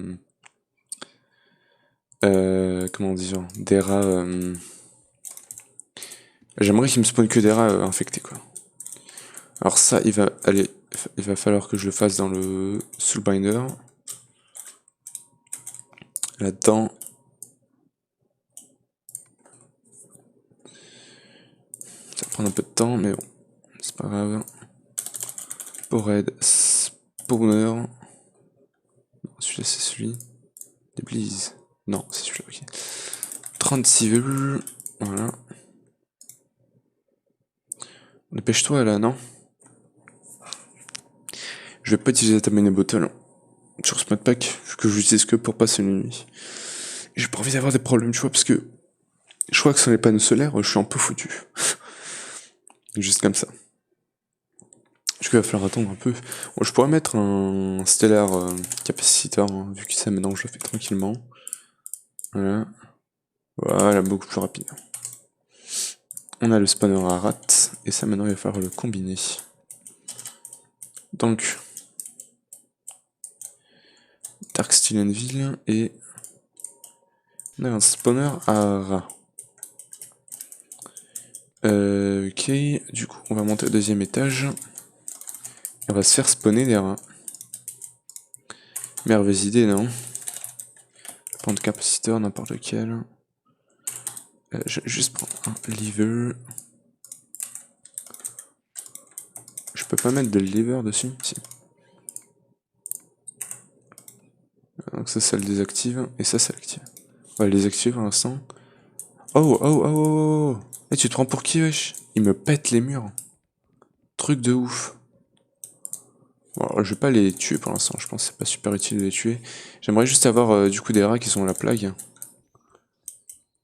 Comment dire, des rats. J'aimerais qu'il me spawn que des rats infectés quoi. Alors ça, il va falloir que je le fasse dans le Soulbinder. Là-dedans. Ça va prendre un peu de temps, mais bon, c'est pas grave. Pored, Spawner. Non, celui-là c'est celui. Débleeze. Non, c'est celui-là, ok. 36 vues. Voilà. Dépêche-toi là, non? Je vais pas utiliser ta mini bottle sur ce modpack, vu que j'utilise que pour passer une nuit. J'ai pas envie d'avoir des problèmes, tu vois, parce que je crois que sur les panneaux solaires, je suis un peu foutu. Juste comme ça. Du coup, il va falloir attendre un peu. Bon, je pourrais mettre un Stellar Capacitor, hein, vu que ça maintenant je le fais tranquillement. Voilà. Voilà, beaucoup plus rapide. On a le spawner à rat, et ça maintenant il va falloir le combiner. Donc, Dark Steel Anvil, et on a un spawner à rat. Ok, du coup on va monter au deuxième étage. Et on va se faire spawner des rats. Merveilleuse idée, non? Prendre capaciteur, n'importe lequel. Je vais juste prendre un lever. Je peux pas mettre de lever dessus? Si. Donc ça le désactive, et ça l'active. On va le désactiver pour l'instant. Oh. Eh, tu te prends pour qui, wesh? Il me pète les murs. Truc de ouf. Bon, alors, je vais pas les tuer pour l'instant, je pense que c'est pas super utile de les tuer. J'aimerais juste avoir du coup des rats qui sont la plague.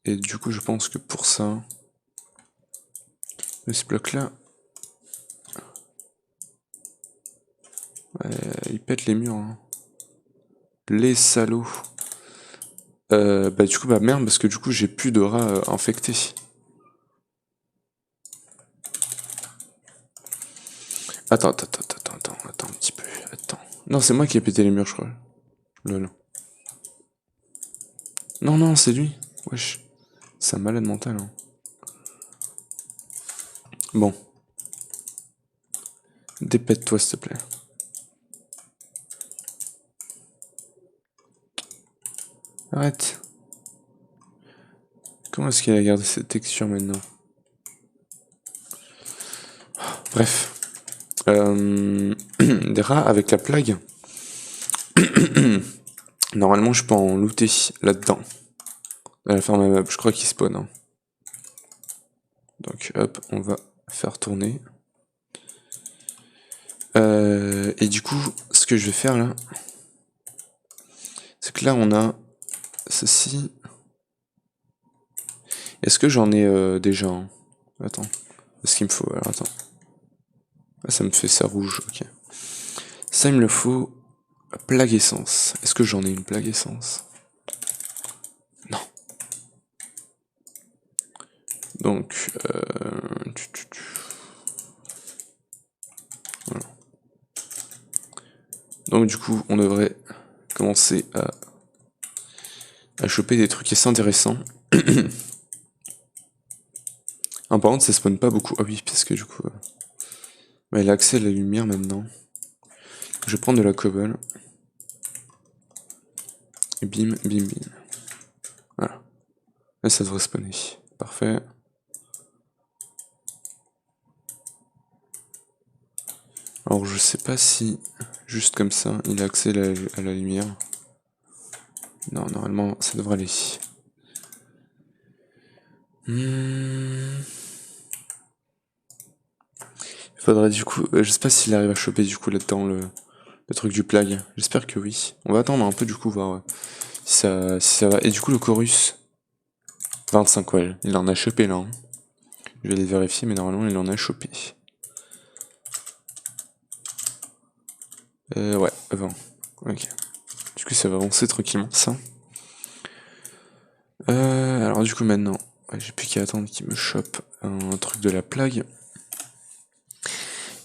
Et du coup je pense que pour ça... ce bloc là... Ouais, il pète les murs. Hein. Les salauds. Bah du coup bah merde parce que du coup j'ai plus de rats infectés. Attends un petit peu. Attends. Non c'est moi qui ai pété les murs je crois. Lol. Non c'est lui. Wesh. C'est un malade mental. Hein. Bon. Dépète-toi s'il te plaît. Arrête. Comment est-ce qu'il a gardé cette texture maintenant? Bref. des rats avec la plague. Normalement, je peux en looter là-dedans. À la ferme à meubles, je crois qu'il spawn. Hein. Donc, hop, on va faire tourner. Et du coup, ce que je vais faire là, c'est que là, on a ceci. Est-ce que j'en ai déjà hein. Attends, est-ce qu'il me faut? Alors, attends. Ah, ça me fait ça rouge, ok. Ça, il me le faut. Plague essence. Est-ce que j'en ai une plague essence? Non. Donc, voilà. Donc du coup, on devrait commencer à choper des trucs assez intéressants. Par contre, ça spawn pas beaucoup. Ah oui, parce que du coup, il a accès à la lumière maintenant. Je vais prendre de la cobble. Et bim, bim, bim. Voilà. Là, ça devrait spawner. Parfait. Alors, je sais pas si, juste comme ça, il a accès à la lumière. Non, normalement, ça devrait aller. Il faudrait du coup... je sais pas s'il arrive à choper du coup là-dedans le truc du plague. J'espère que oui. On va attendre un peu du coup, voir si ça va. Et du coup, le chorus... 25, ouais, il en a chopé là. Hein. Je vais les vérifier, mais normalement, il en a chopé. Ouais, 20. Ok. Du coup, ça va avancer tranquillement, ça. Alors du coup, maintenant, j'ai plus qu'à attendre qu'il me chope un truc de la plague.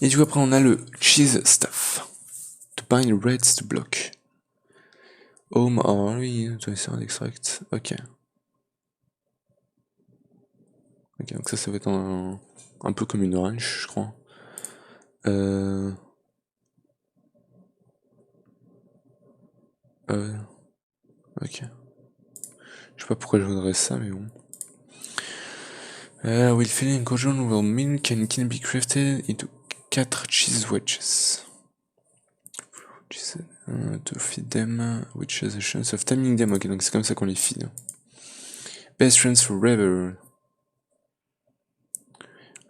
Et du coup, après, on a le cheese stuff. To bind reds to block. Home or oui, to extract. Ok. Ok, donc ça va être un peu comme une orange, je crois. Ok. Je sais pas pourquoi je voudrais ça, mais bon. Will filling in conjunction will mean can be crafted into 4 cheese wedges. To feed them, which has a chance of timing them. Ok, donc c'est comme ça qu'on les feed. Best friends forever.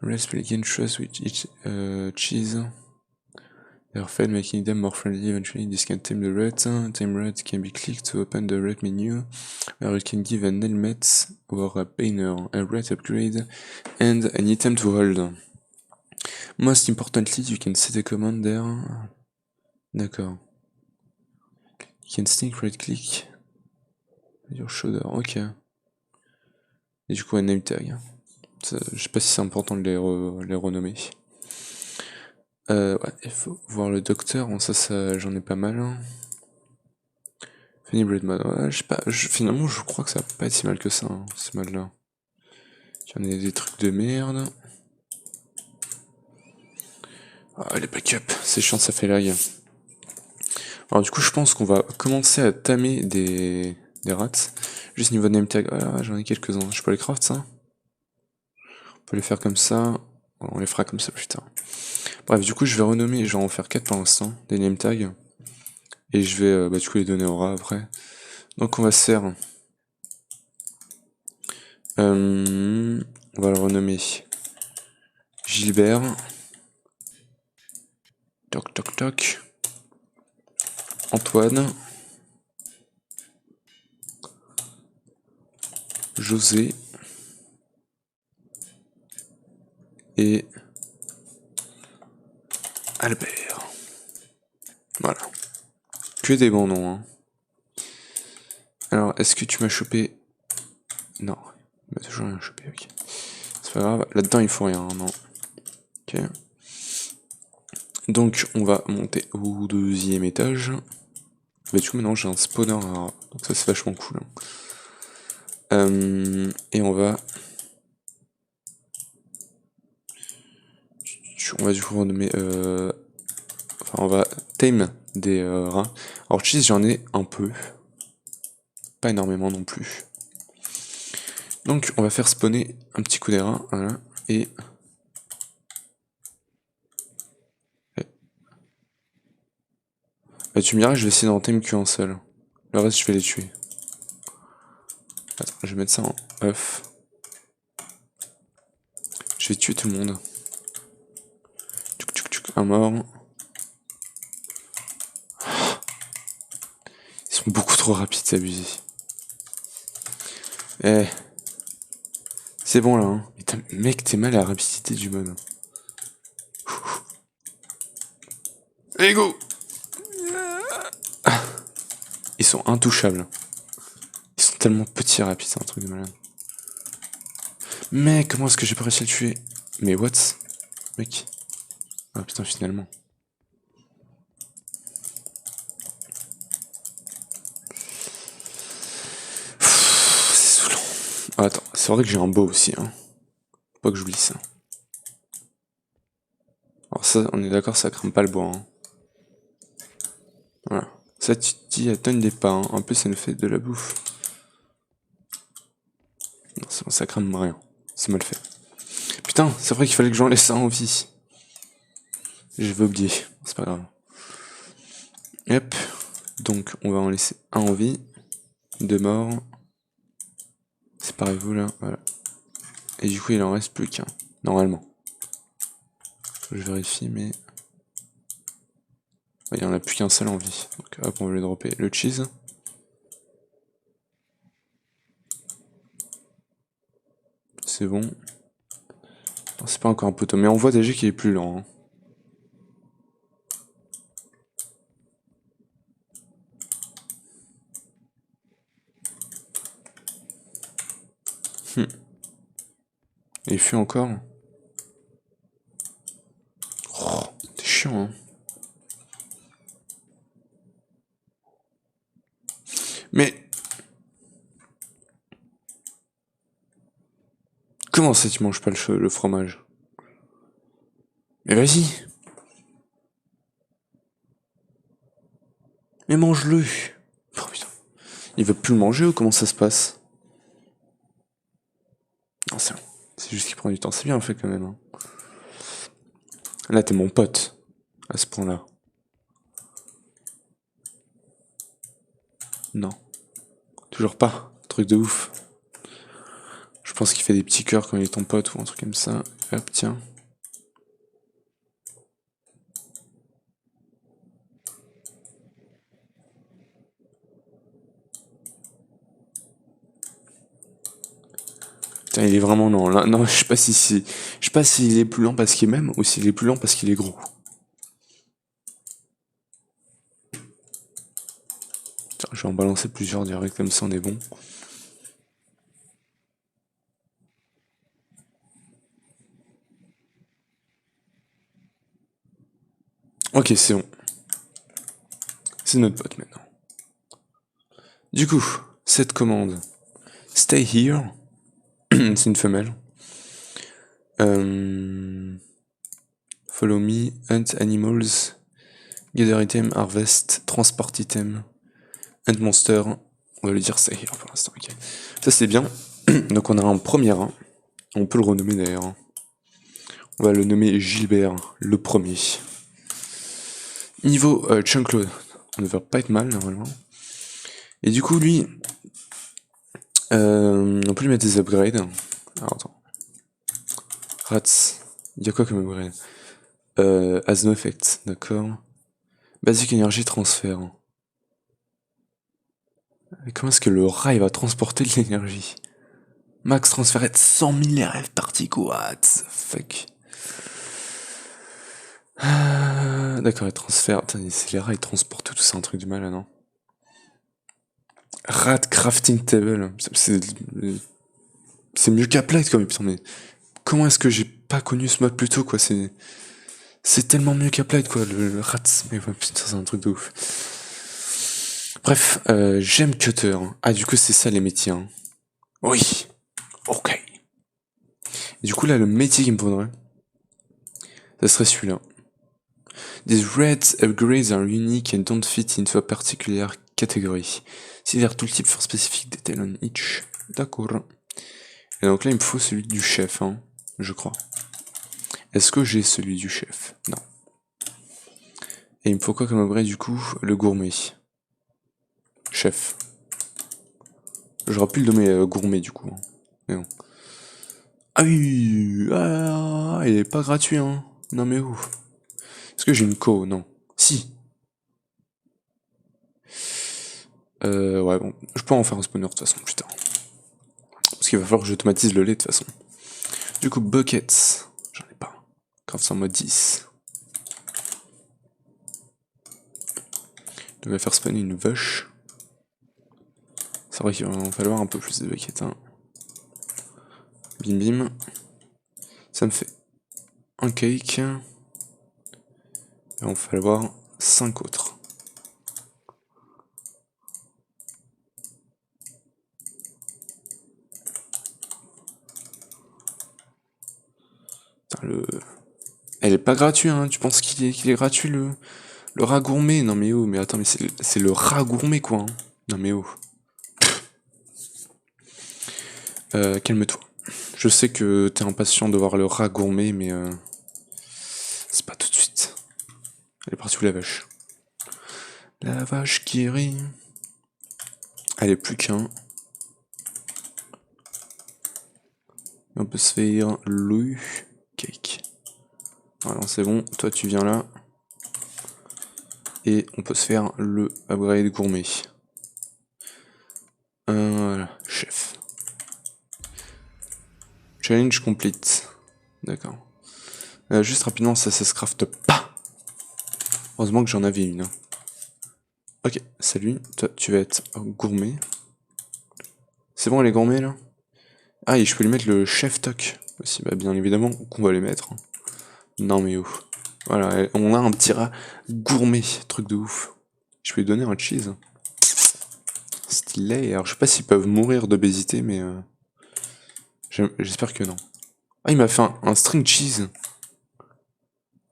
Rest will gain trust with each cheese. They are fed, making them more friendly. Eventually, this can tame the rat. Tame rat can be clicked to open the rat menu, where it can give an helmet or a banner, a rat upgrade, and an item to hold. Most importantly, you can set a command there. D'accord. You can sneak right click. Your shoulder, ok. Et du coup, un name tag. Ça, je sais pas si c'est important de les renommer. Ouais, il faut voir le docteur. Bon, ça j'en ai pas mal. Hein. Funny Bread Mod. Ouais, je sais pas. Finalement, je crois que ça va pas être si mal que ça, hein, ce mod-là. Il y en a des trucs de merde. Ah, les backups. C'est chiant, ça fait lag. Alors, du coup, je pense qu'on va commencer à tamer des rats. Juste niveau name tag. Ah, j'en ai quelques-uns. Je peux les craft, ça? On peut les faire comme ça. On les fera comme ça plus tard. Bref, du coup, je vais renommer, je vais en faire 4 pour l'instant, des name tags. Et je vais du coup les donner au rat après. Donc on va se faire... on va le renommer Gilbert. Toc toc toc. Antoine. José. Et... Albert. Voilà. Que des bons noms, hein. Alors, est-ce que tu m'as chopé... Non. Il m'a toujours rien chopé, ok. C'est pas grave. Là-dedans, il faut rien, hein, non. Ok. Donc, on va monter au 2e étage. Bah, du coup, maintenant, j'ai un spawner à rat. Donc ça, c'est vachement cool. Hein. Et on va... On va du coup renommer... Enfin, on va tame des rats. Alors, cheese, j'en ai un peu. Pas énormément non plus. Donc, on va faire spawner un petit coup des rats. Voilà. Et... Bah, tu me diras, je vais essayer d'en tame qu'un seul. Le reste, je vais les tuer. Attends, je vais mettre ça en œuf. Je vais tuer tout le monde. Tchouk, tchouk, tchouk, un mort. Ils sont beaucoup trop rapides, c'est abusé. Eh. C'est bon là, hein. Mais mec, t'es mal à la rapidité du mode. Allez, go! Ils sont intouchables. Ils sont tellement petits et rapides, c'est un truc de malade. Mais comment est-ce que j'ai pas réussi à le tuer? Mais what? Mec. Ah putain, finalement. C'est saoulant. Ah, attends, c'est vrai que j'ai un bow aussi, hein. Faut pas que j'oublie ça. Alors ça, on est d'accord, ça crame pas le bois, hein. Voilà. Ça, tu te dis, elle donne des pas, hein. En plus, ça nous fait de la bouffe. Non, c'est bon, ça crame rien. C'est mal fait. Putain, c'est vrai qu'il fallait que j'en laisse un en vie. Je vais oublier, c'est pas grave. Hop. Donc, on va en laisser un en vie. 2 morts. Séparez-vous là, voilà. Et du coup, il en reste plus qu'un, normalement. Je vérifie, mais... Il n'y en a plus qu'un seul en vie. Donc hop, on va le dropper. Le cheese. C'est bon. C'est pas encore un poteau, mais on voit déjà qu'il est plus lent. Hein. Et il fuit encore. Oh, c'est chiant, hein. Mais... Comment ça tu manges pas le fromage? Mais vas-y. Mais mange-le. Oh putain. Il veut plus le manger ou comment ça se passe? Non, c'est bon. C'est juste qu'il prend du temps. C'est bien fait quand même. Hein. Là, t'es mon pote. À ce point-là. Non. Toujours pas. Truc de ouf. Je pense qu'il fait des petits cœurs quand il est ton pote ou un truc comme ça. Hop, tiens. Putain, il est vraiment lent. Là, non, je sais pas je sais pas s'il est plus lent parce qu'il m'aime ou s'il est plus lent parce qu'il est gros. Tiens, je vais en balancer plusieurs directs comme ça, on est bon. Ok, c'est bon. C'est notre pote maintenant. Du coup, cette commande, stay here, c'est une femelle. Follow me, hunt animals, gather item, harvest, transport item, hunt monster. On va lui dire stay here pour l'instant, ok. Ça c'est bien. Donc on a un premier rang. On peut le renommer d'ailleurs. On va le nommer Gilbert, le premier. Niveau Chunkload, on ne devrait pas être mal normalement. Et du coup, lui, on peut lui mettre des upgrades. Alors attends. Rats, il y a quoi comme upgrade? Has no effect, d'accord. Basic Energy Transfer. Mais comment est-ce que le rat il va transporter de l'énergie? Max transfert de 100 000 RF particles, what the fuck? D'accord, il transfère. Attends, c'est les rats, ils transportent tout, c'est un truc du mal là, non? Rat crafting table. C'est mieux qu'Applied comme putain, mais comment est-ce que j'ai pas connu ce mode plus tôt, quoi? C'est tellement mieux qu'Applied, quoi, le rat. Mais ouais, putain, c'est un truc de ouf. Bref, j'aime Cutter. Ah, du coup, c'est ça les métiers, hein. Oui. Ok. Et du coup, là, le métier qu'il me faudrait, ça serait celui-là. These red upgrades are unique and don't fit into a particular category. Considère tout le type for spécifique detail on each. D'accord. Et donc là, il me faut celui du chef, hein, je crois. Est-ce que j'ai celui du chef? Non. Et il me faut quoi comme upgrade du coup? Le gourmet. Chef. J'aurais pu le nommer gourmet du coup. Mais bon. Ah oui, ah, il est pas gratuit hein. Non mais où? Est-ce que j'ai une co? Non. Si. Ouais bon, je peux en faire un spawner de toute façon plus tard. Parce qu'il va falloir que j'automatise le lait de toute façon. Du coup, buckets. J'en ai pas. Craft en mode 10. Je vais faire spawner une vache. C'est vrai qu'il va en falloir un peu plus de buckets. Hein. Bim bim. Ça me fait un cake. Et il va falloir 5 autres. Putain, elle est pas gratuite, hein. Tu penses qu'il est gratuit le rat gourmet? Non mais oh, mais attends, mais c'est le rat gourmet quoi. Hein. Non mais oh. Calme-toi. Je sais que t'es impatient de voir le rat gourmet, mais c'est pas tout de suite. Elle est partie où la vache? La vache qui rit. Allez, plus qu'un. On peut se faire le cake. Voilà, c'est bon. Toi, tu viens là. Et on peut se faire le upgrade gourmet. Voilà, chef. Challenge complete. D'accord. Juste rapidement, ça se crafte pas. Heureusement que j'en avais une. Hein. Ok, salut. Toi, tu vas être gourmet. C'est bon, elle est gourmet là? Ah, et je peux lui mettre le chef toc aussi. Bah, bien évidemment qu'on va les mettre. Non, mais ouf. Voilà, on a un petit rat gourmet. Truc de ouf. Je peux lui donner un cheese. Stylé. Alors, je sais pas s'ils peuvent mourir d'obésité, mais j'espère que non. Ah, il m'a fait un string cheese.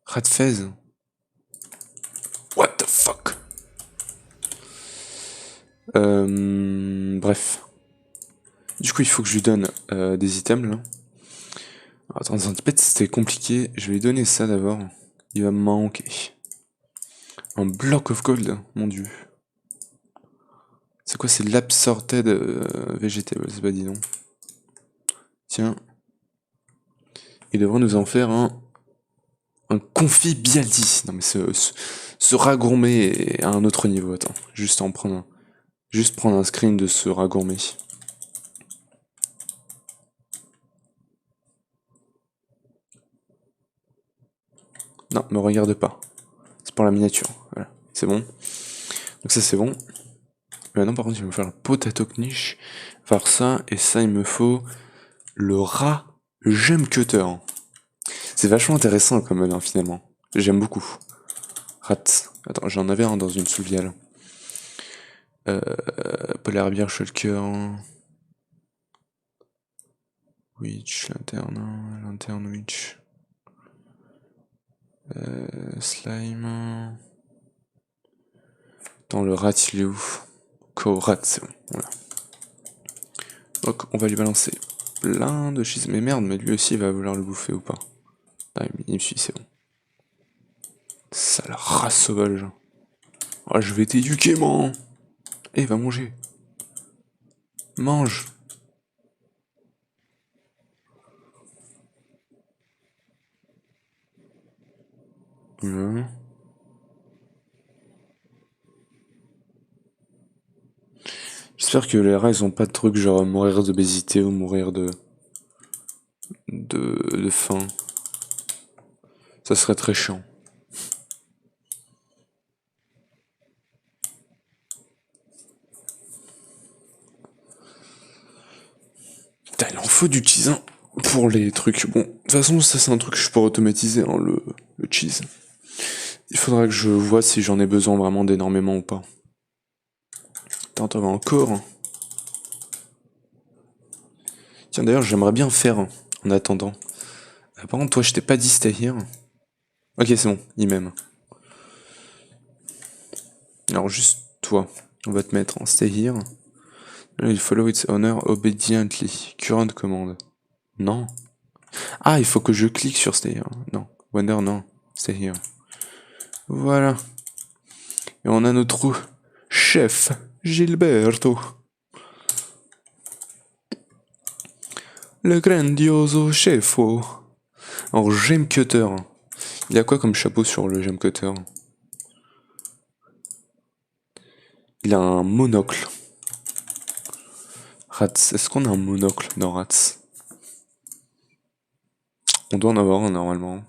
Rat fez. What the fuck? Bref. Du coup, il faut que je lui donne des items là. Attends, dans un petit c'était compliqué. Je vais lui donner ça d'abord. Il va me manquer. Un block of gold, mon dieu. C'est quoi? C'est l'absorted vegetable, c'est pas dit non. Tiens. Il devrait nous en faire un confit bialdi. Non mais ce rat gourmet est à un autre niveau. Attends, juste prendre un screen de ce rat gourmet. Non, me regarde pas. C'est pour la miniature. Voilà, c'est bon. Donc ça c'est bon. Maintenant par contre il va me faire le potato knish. Faire ça, et ça il me faut le rat gem cutter. C'est vachement intéressant comme mode hein, finalement. J'aime beaucoup. Rat. Attends, j'en avais un dans une sous-viale. Polar bear shulker. Witch, lanterne witch. Slime. Attends, le rat il est où? Co-rat, c'est bon, voilà. Donc on va lui balancer plein de cheese. Mais merde, mais lui aussi il va vouloir le bouffer ou pas? Ah, il me suit, c'est bon. Sale race sauvage. Oh, je vais t'éduquer, man. Eh, va manger. Mange. Voilà. J'espère que les rats ils ont pas de trucs genre mourir d'obésité ou mourir de faim. Ça serait très chiant. Putain, il en faut du cheese hein, pour les trucs. Bon, de toute façon, ça c'est un truc que je pourrais automatiser, hein, le cheese. Il faudra que je vois si j'en ai besoin vraiment d'énormément ou pas. Attends, t'en as encore. Tiens, d'ailleurs, j'aimerais bien faire en attendant. Par contre, toi, je t'ai pas dit stay here. Ok, c'est bon, il m'aime. Alors, juste toi, on va te mettre en stay here. Il follow its owner obediently. Current commande. Non. Ah, il faut que je clique sur stay here. Non. Wonder, non. Stay here. Voilà. Et on a notre chef, Gilberto. Le grandioso chefo. Alors, Gem Cutter. Il y a quoi comme chapeau sur le Gem Cutter? Il a un monocle. Rats, est-ce qu'on a un monocle dans Rats? On doit en avoir un normalement.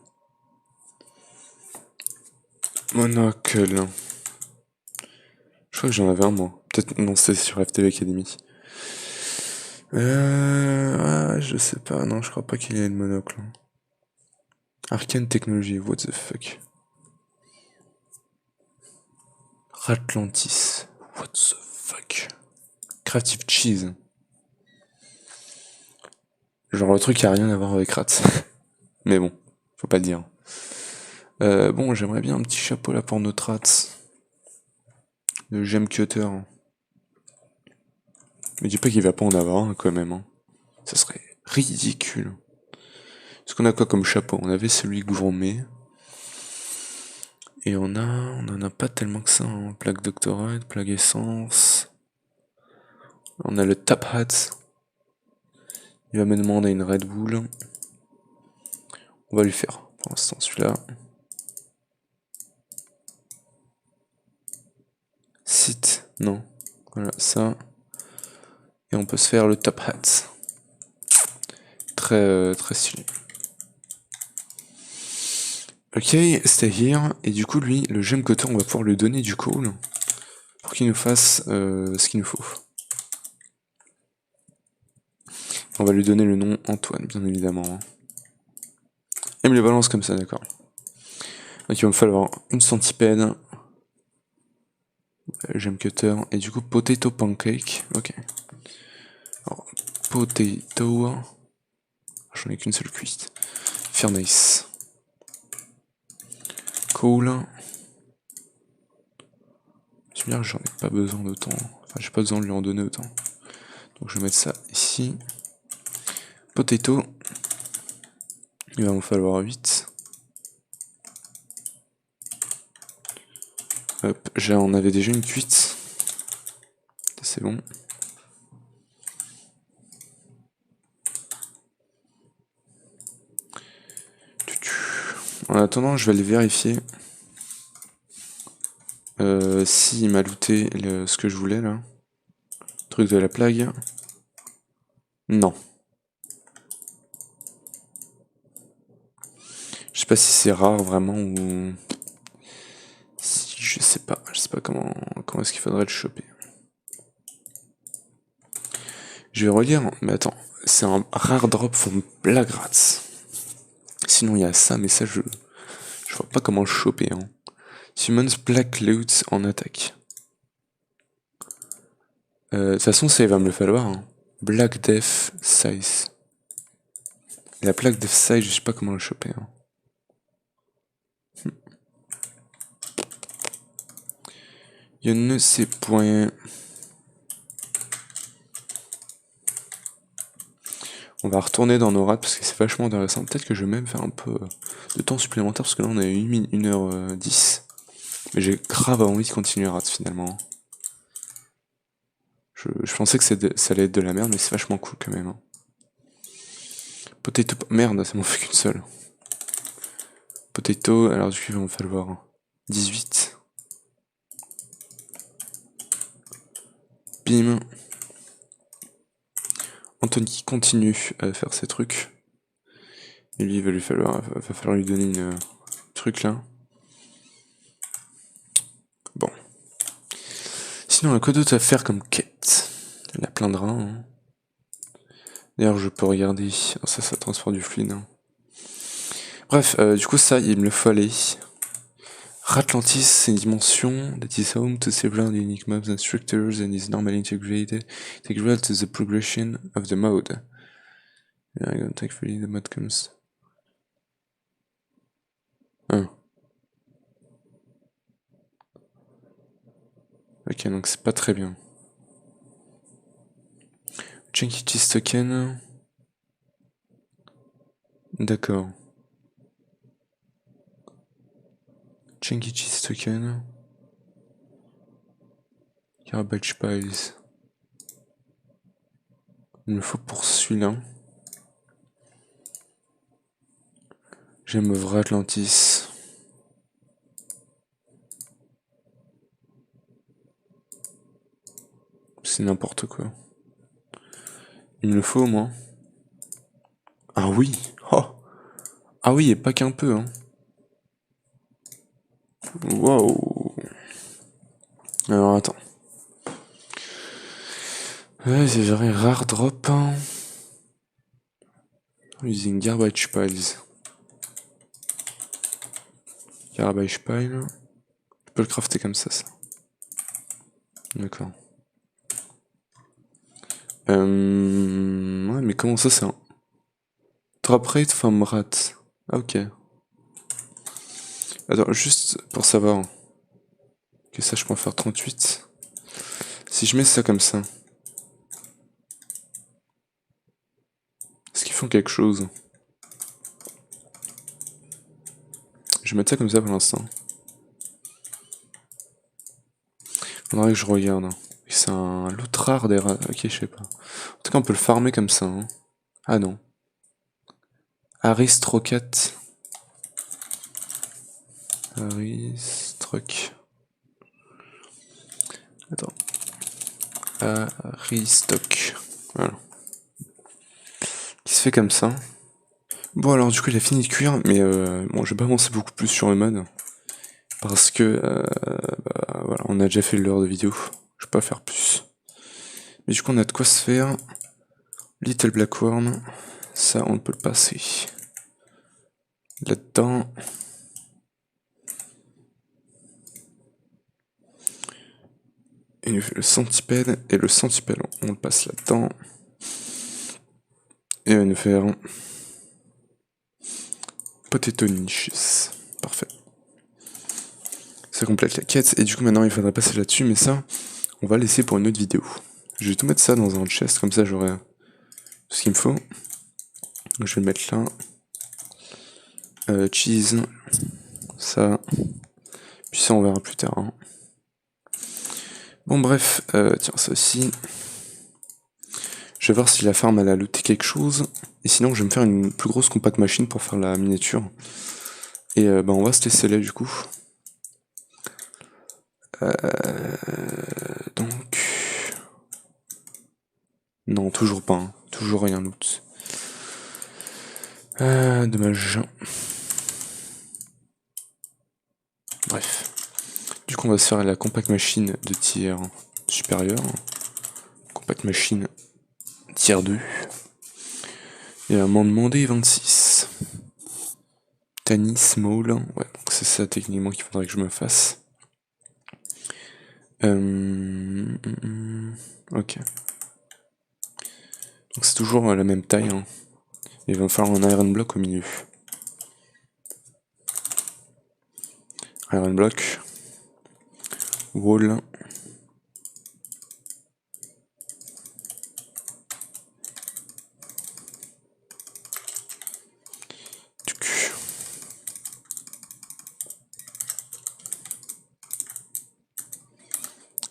Monocle. Je crois que j'en avais un moi. Peut-être non, c'est sur FTV Academy. Je sais pas, non, je crois pas qu'il y ait le monocle. Arcane Technology, what the fuck. Ratlantis, what the fuck. Creative Cheese. Genre le truc qui a rien à voir avec Rats. Mais bon, faut pas le dire. Bon, j'aimerais bien un petit chapeau là pour notre Rats. Le Gem Cutter. Mais dis pas qu'il va pas en avoir un quand même. Hein. Ça serait ridicule. Est-ce qu'on a quoi comme chapeau? On avait celui gourmet. Et on en a pas tellement que ça. Hein. Plaque doctorat, plaque essence. On a le Tap Hat. Il va me demander une Red Bull. On va lui faire pour l'instant celui-là. Site, non. Voilà, ça. Et on peut se faire le Top Hat. Très stylé. Ok, stay here. Et du coup, lui, le Gem Cutter, on va pouvoir lui donner du call. Pour qu'il nous fasse ce qu'il nous faut. On va lui donner le nom Antoine, bien évidemment. Et me les balance comme ça, d'accord. Donc il va me falloir une centipède. Gem Cutter. Et du coup, Potato Pancake. Ok. Alors, Potato. J'en ai qu'une seule cuite. Furnace. Cool. Je veux dire, j'en ai pas besoin d'autant. Enfin, j'ai pas besoin de lui en donner autant. Donc je vais mettre ça ici. Potato. Il va m'en falloir 8. Hop, on avait déjà une cuite. C'est bon. En attendant, je vais aller vérifier s'il m'a looté ce que je voulais là. Truc de la plague. Non. Je sais pas si c'est rare vraiment ou... Si, je sais pas comment est-ce qu'il faudrait le choper. Je vais relire, mais attends, c'est un rare drop from Black Rats. Sinon il y a ça, mais ça je vois pas comment le choper. Hein. Summons Black Loot en attaque. De toute façon ça il va me le falloir. Hein. Black Death Size. La plaque Death Size, je sais pas comment le choper. Hein. Je ne sais point. On va retourner dans nos rats parce que c'est vachement intéressant. Peut-être que je vais même faire un peu de temps supplémentaire parce que là on a 1h10. Mais j'ai grave envie de continuer rats finalement. Je pensais que ça allait être de la merde, mais c'est vachement cool quand même. Hein. Potato... Merde, ça m'en fait qu'une seule. Potato, alors du coup il va me falloir 18. Bim. Anthony continue à faire ses trucs. Et lui, il va falloir lui donner une truc là. Bon. Sinon, on a quoi d'autre à faire comme quête? Il y a plein de reins. Hein. D'ailleurs, je peux regarder. Oh, ça transporte du fluide. Hein. Bref, du coup, ça, il me le fallait. Ratlantis, c'est une dimension that is home to several unique mobs and structures and is normally integral to the progression of the mode. Yeah, I don't take fully the mode comes. Ah. Ok, donc c'est pas très bien. Chunky Cheese Token. D'accord. Chunky Cheese Token. Garbage Piles. Il me faut pour celui-là. J'aime vrai Atlantis. C'est n'importe quoi. Il me le faut au moins. Ah oui. Oh. Ah oui, et pas qu'un peu, hein. Waouh. Alors attends. Ouais, c'est vrai, rare drop. Hein. Using Garbage Piles. Garbage Pile. Tu peux le crafter comme ça. D'accord. Ouais, mais comment ça, c'est un... Drop rate from rat. Ah, ok. Attends, juste pour savoir que ça, je peux en faire 38. Si je mets ça comme ça, est-ce qu'ils font quelque chose? Je vais mettre ça comme ça pour l'instant. Faudrait que je regarde. C'est un loot rare des rats. Ok, je sais pas. En tout cas, on peut le farmer comme ça. Hein. Ah non. Aristrocat. Aristroc. Attends. Aristoc. Voilà. Qui se fait comme ça. Bon, alors du coup, il a fini de cuire, mais bon, je vais pas avancer beaucoup plus sur le mode. Parce que, bah, voilà, on a déjà fait l'heure de vidéo. Je vais pas faire plus. Mais du coup, on a de quoi se faire. Little Blackworm. Ça, on peut le passer. Là-dedans. Et le centipède. Et le centipède, on le passe là-dedans. Et on va nous faire Potato Niches. Parfait. Ça complète la quête. Et du coup, maintenant, il faudrait passer là-dessus. Mais ça, on va laisser pour une autre vidéo. Je vais tout mettre ça dans un chest. Comme ça, j'aurai tout ce qu'il me faut. Donc, je vais le mettre là. Cheese. Ça. Puis ça, on verra plus tard. Hein. Bon, bref. Tiens, ça aussi. Je vais voir si la farm elle a looté quelque chose. Et sinon, je vais me faire une plus grosse compact machine pour faire la miniature. Et bah, on va se laisser là du coup. Donc. Non, toujours pas. Hein. Toujours rien loot. Dommage. Bref. Du coup, on va se faire la compact machine de tier supérieur. Compact machine tier 2. Et à m'en demander 26. Tiny Small. Ouais, donc c'est ça techniquement qu'il faudrait que je me fasse. Ok. Donc c'est toujours la même taille. Hein. Il va me falloir un iron block au milieu. Iron block. Wall.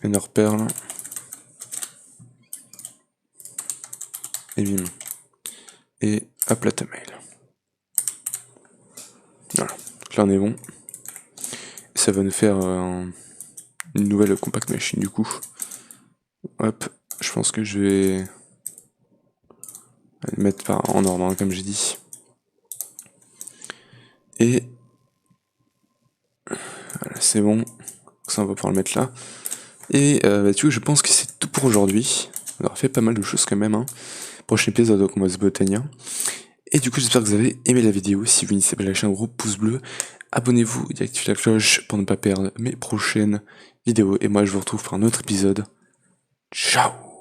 Ender Pearl. Et bim. Et hop la mail. Voilà. Donc là on est bon. Et ça va nous faire une nouvelle compact machine du coup. Hop. Je pense que je vais le mettre en ordre hein, comme j'ai dit. Et voilà, c'est bon. Ça on va pouvoir le mettre là. Et bah, du coup je pense que c'est tout pour aujourd'hui. On aura fait pas mal de choses quand même. Hein. Prochain épisode donc on va se botania. Et du coup j'espère que vous avez aimé la vidéo. Si vous n'hésitez pas à lâcher un gros pouce bleu. Abonnez-vous et activez la cloche pour ne pas perdre mes prochaines vidéos. Et moi je vous retrouve pour un autre épisode. Ciao.